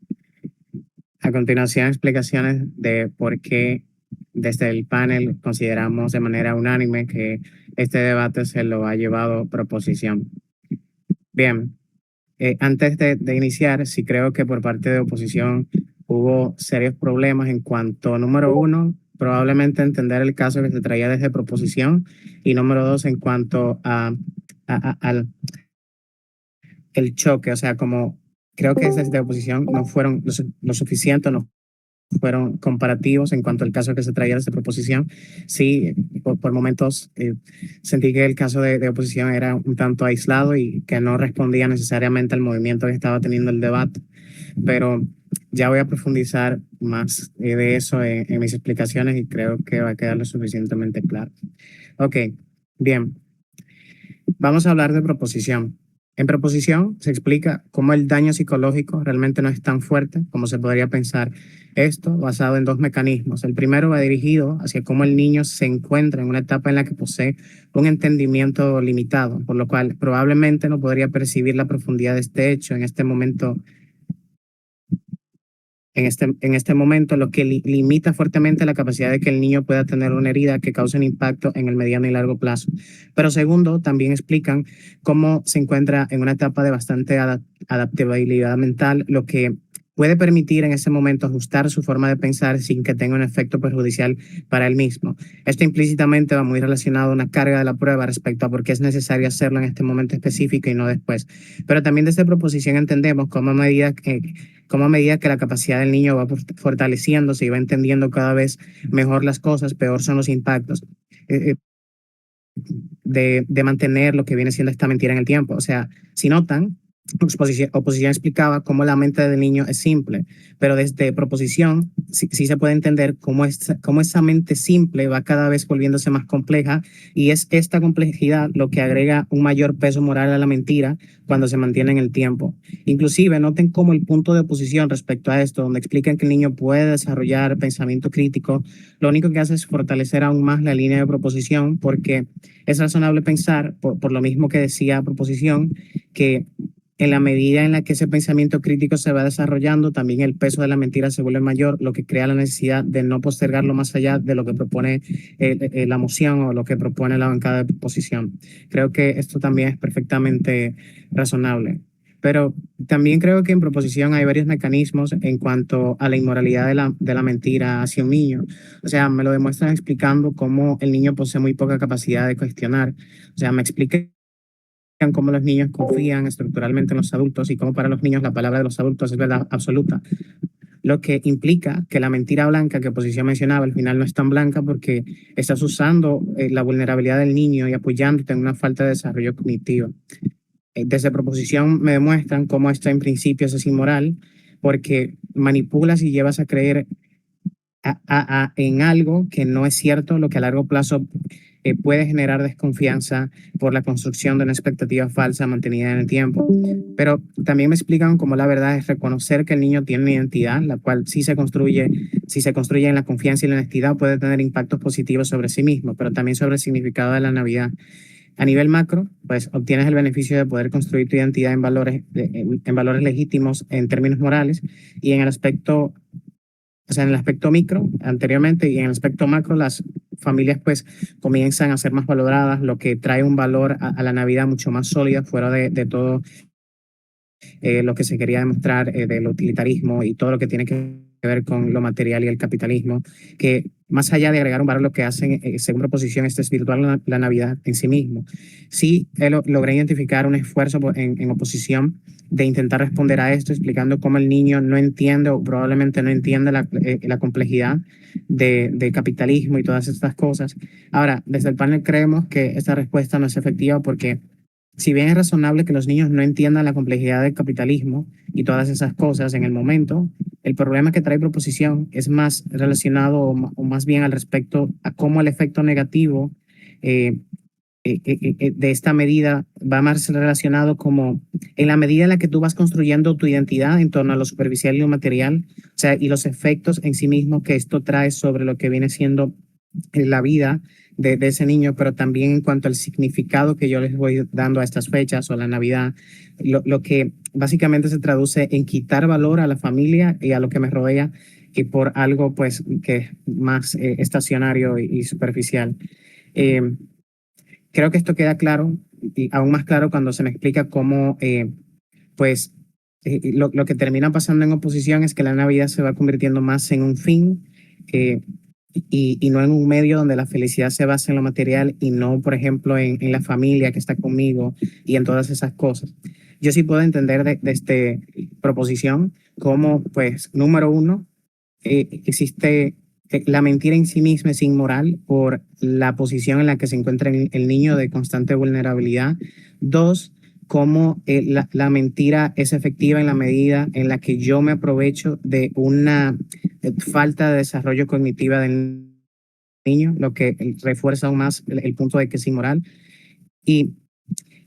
A continuación, explicaciones de por qué desde el panel consideramos de manera unánime que este debate se lo ha llevado proposición. Bien, antes de iniciar, sí creo que por parte de oposición hubo serios problemas en cuanto, número uno, probablemente entender el caso que se traía desde proposición y número dos, en cuanto al el choque, o sea, como creo que desde oposición no fueron lo suficiente, no fueron comparativos en cuanto al caso que se traía desde proposición. Sí, por momentos sentí que el caso de oposición era un tanto aislado y que no respondía necesariamente al movimiento que estaba teniendo el debate, pero ya voy a profundizar más de eso en mis explicaciones y creo que va a quedar lo suficientemente claro. Ok, bien. Vamos a hablar de proposición. En proposición se explica cómo el daño psicológico realmente no es tan fuerte como se podría pensar. Esto basado en dos mecanismos. El primero va dirigido hacia cómo el niño se encuentra en una etapa en la que posee un entendimiento limitado, por lo cual probablemente no podría percibir la profundidad de este hecho en este momento. En este momento, lo que limita fuertemente la capacidad de que el niño pueda tener una herida que cause un impacto en el mediano y largo plazo. Pero segundo, también explican cómo se encuentra en una etapa de bastante adaptabilidad mental, lo que puede permitir en ese momento ajustar su forma de pensar sin que tenga un efecto perjudicial para él mismo. Esto implícitamente va muy relacionado a una carga de la prueba respecto a por qué es necesario hacerlo en este momento específico y no después. Pero también desde proposición entendemos cómo a medida que la capacidad del niño va fortaleciéndose y va entendiendo cada vez mejor las cosas, peor son los impactos de mantener lo que viene siendo esta mentira en el tiempo. O sea, si notan, oposición explicaba cómo la mente del niño es simple, pero desde proposición sí se puede entender cómo esa mente simple va cada vez volviéndose más compleja y es esta complejidad lo que agrega un mayor peso moral a la mentira cuando se mantiene en el tiempo. Inclusive noten cómo el punto de oposición respecto a esto, donde explican que el niño puede desarrollar pensamiento crítico, lo único que hace es fortalecer aún más la línea de proposición porque es razonable pensar, por lo mismo que decía proposición, que en la medida en la que ese pensamiento crítico se va desarrollando, también el peso de la mentira se vuelve mayor, lo que crea la necesidad de no postergarlo más allá de lo que propone la moción o lo que propone la bancada de proposición. Creo que esto también es perfectamente razonable. Pero también creo que en proposición hay varios mecanismos en cuanto a la inmoralidad de la mentira hacia un niño. O sea, me lo demuestran explicando cómo el niño posee muy poca capacidad de cuestionar. O sea, me explican cómo los niños confían estructuralmente en los adultos y cómo para los niños la palabra de los adultos es verdad absoluta. Lo que implica que la mentira blanca que oposición mencionaba al final no es tan blanca porque estás usando la vulnerabilidad del niño y apoyándote en una falta de desarrollo cognitivo. Desde proposición me demuestran cómo esto en principio es inmoral porque manipulas y llevas a creer en algo que no es cierto, lo que a largo plazo puede generar desconfianza por la construcción de una expectativa falsa mantenida en el tiempo. Pero también me explican cómo la verdad es reconocer que el niño tiene una identidad, la cual si se construye en la confianza y la honestidad puede tener impactos positivos sobre sí mismo, pero también sobre el significado de la Navidad. A nivel macro, pues obtienes el beneficio de poder construir tu identidad en valores legítimos en términos morales y en el aspecto micro anteriormente y en el aspecto macro las familias pues comienzan a ser más valoradas, lo que trae un valor a la Navidad mucho más sólida fuera de todo lo que se quería demostrar del utilitarismo y todo lo que tiene que ver con lo material y el capitalismo, que más allá de agregar un valor, lo que hacen, según proposición, es desvirtuar la Navidad en sí mismo. Sí, logré identificar un esfuerzo en oposición de intentar responder a esto, explicando cómo el niño no entiende o probablemente no entiende la complejidad de capitalismo y todas estas cosas. Ahora, desde el panel creemos que esta respuesta no es efectiva porque si bien es razonable que los niños no entiendan la complejidad del capitalismo y todas esas cosas en el momento, el problema que trae proposición es más relacionado o más bien al respecto a cómo el efecto negativo de esta medida va más relacionado como en la medida en la que tú vas construyendo tu identidad en torno a lo superficial y lo material, o sea, y los efectos en sí mismos que esto trae sobre lo que viene siendo la vida de ese niño, pero también en cuanto al significado que yo les voy dando a estas fechas o a la Navidad, lo que básicamente se traduce en quitar valor a la familia y a lo que me rodea y por algo pues que es más estacionario y superficial. Creo que esto queda claro y aún más claro cuando se me explica cómo pues lo que termina pasando en oposición es que la Navidad se va convirtiendo más en un fin y no en un medio donde la felicidad se basa en lo material y no, por ejemplo, en la familia que está conmigo y en todas esas cosas. Yo sí puedo entender de esta proposición como, pues, número uno, existe la mentira en sí misma es inmoral por la posición en la que se encuentra el niño de constante vulnerabilidad. Dos, cómo la mentira es efectiva en la medida en la que yo me aprovecho de una falta de desarrollo cognitiva del niño, lo que refuerza aún más el punto de que es inmoral.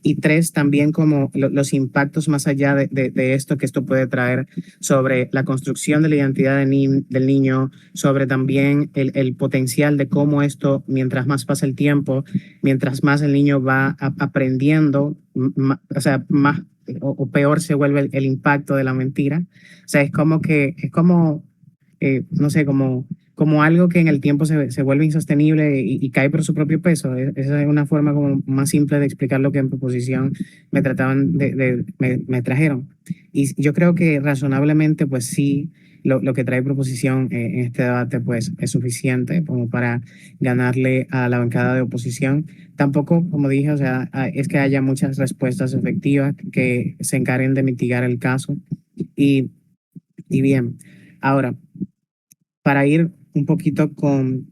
Y tres, también como los impactos más allá de esto que esto puede traer sobre la construcción de la identidad del niño, sobre también el potencial de cómo esto, mientras más pasa el tiempo, mientras más el niño va aprendiendo, o sea, más o peor se vuelve el impacto de la mentira. O sea, es como no sé, como algo que en el tiempo se vuelve insostenible y cae por su propio peso. Esa es una forma como más simple de explicar lo que en proposición me trataban me trajeron. Y yo creo que razonablemente, pues sí, lo que trae proposición en este debate, pues es suficiente como para ganarle a la bancada de oposición. Tampoco, como dije, o sea, es que haya muchas respuestas efectivas que se encarguen de mitigar el caso. Y bien, ahora, para ir un poquito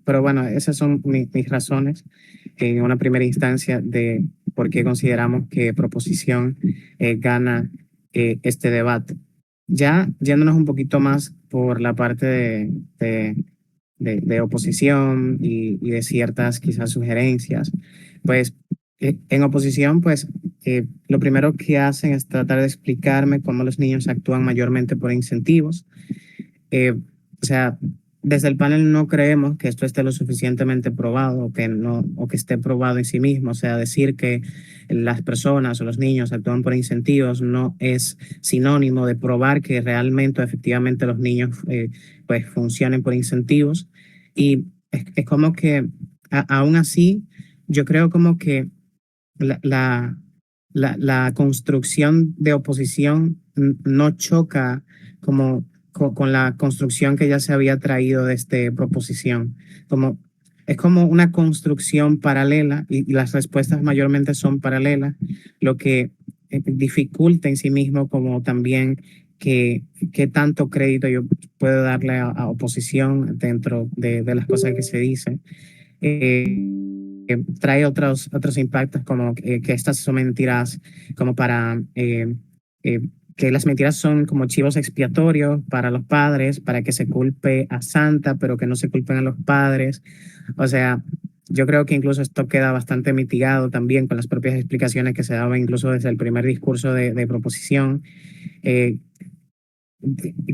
pero bueno, esas son mis razones en una primera instancia de por qué consideramos que proposición gana este debate. Ya yéndonos un poquito más por la parte de oposición y de ciertas quizás sugerencias, pues en oposición, pues lo primero que hacen es tratar de explicarme cómo los niños actúan mayormente por incentivos. O sea, desde el panel no creemos que esto esté lo suficientemente probado o que esté probado en sí mismo. O sea, decir que las personas o los niños actúan por incentivos no es sinónimo de probar que realmente o efectivamente los niños pues funcionen por incentivos. Y es como que aún así, yo creo como que la construcción de oposición no choca como con la construcción que ya se había traído de esta proposición. Es como una construcción paralela y las respuestas mayormente son paralelas, lo que dificulta en sí mismo como también que tanto crédito yo puedo darle a oposición dentro de las cosas que se dicen. Trae otros impactos como que estas son mentiras como para que las mentiras son como chivos expiatorios para los padres, para que se culpe a Santa, pero que no se culpen a los padres. O sea, yo creo que incluso esto queda bastante mitigado también con las propias explicaciones que se daban incluso desde el primer discurso de proposición.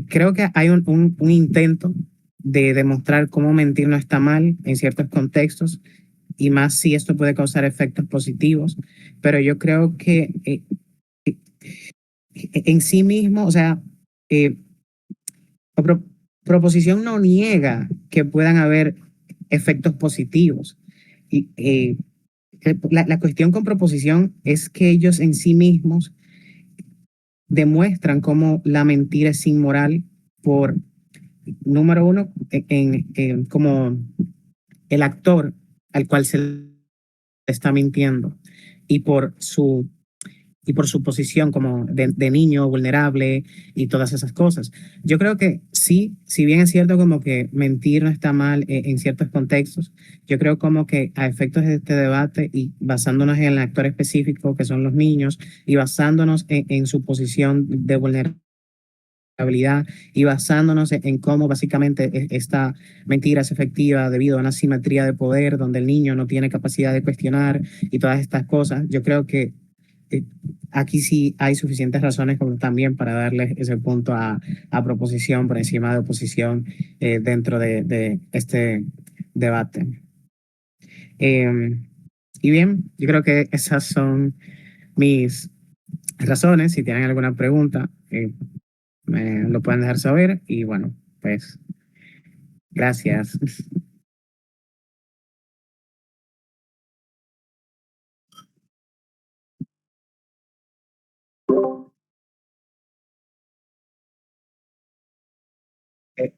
Creo que hay un intento de demostrar cómo mentir no está mal en ciertos contextos y más si esto puede causar efectos positivos, pero yo creo que en sí mismo, o sea, proposición no niega que puedan haber efectos positivos. Y la cuestión con proposición es que ellos en sí mismos demuestran cómo la mentira es inmoral por número uno, como el actor al cual se le está mintiendo y por su y por su posición como de niño vulnerable y todas esas cosas. Yo creo que sí, si bien es cierto como que mentir no está mal en ciertos contextos, yo creo como que a efectos de este debate y basándonos en el actor específico que son los niños y basándonos en su posición de vulnerabilidad y basándonos en cómo básicamente esta mentira es efectiva debido a una simetría de poder donde el niño no tiene capacidad de cuestionar y todas estas cosas, yo creo que eh, aquí sí hay suficientes razones como también para darle ese punto a proposición por encima de oposición dentro de este debate. Y bien, yo creo que esas son mis razones. Si tienen alguna pregunta, me lo pueden dejar saber. Y bueno, pues gracias. Eh,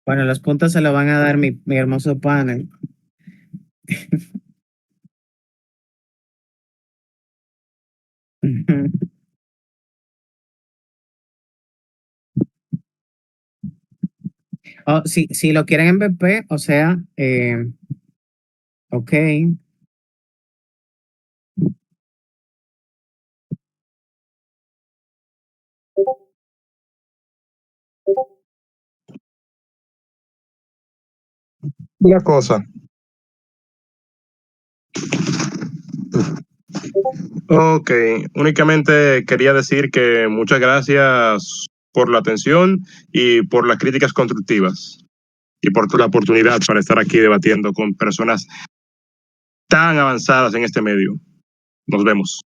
Bueno, los puntos se los van a dar mi hermoso panel. Oh, si lo quieren en BP, o sea, ok. Una cosa. Ok, únicamente quería decir que muchas gracias por la atención y por las críticas constructivas y por la oportunidad para estar aquí debatiendo con personas tan avanzadas en este medio. Nos vemos.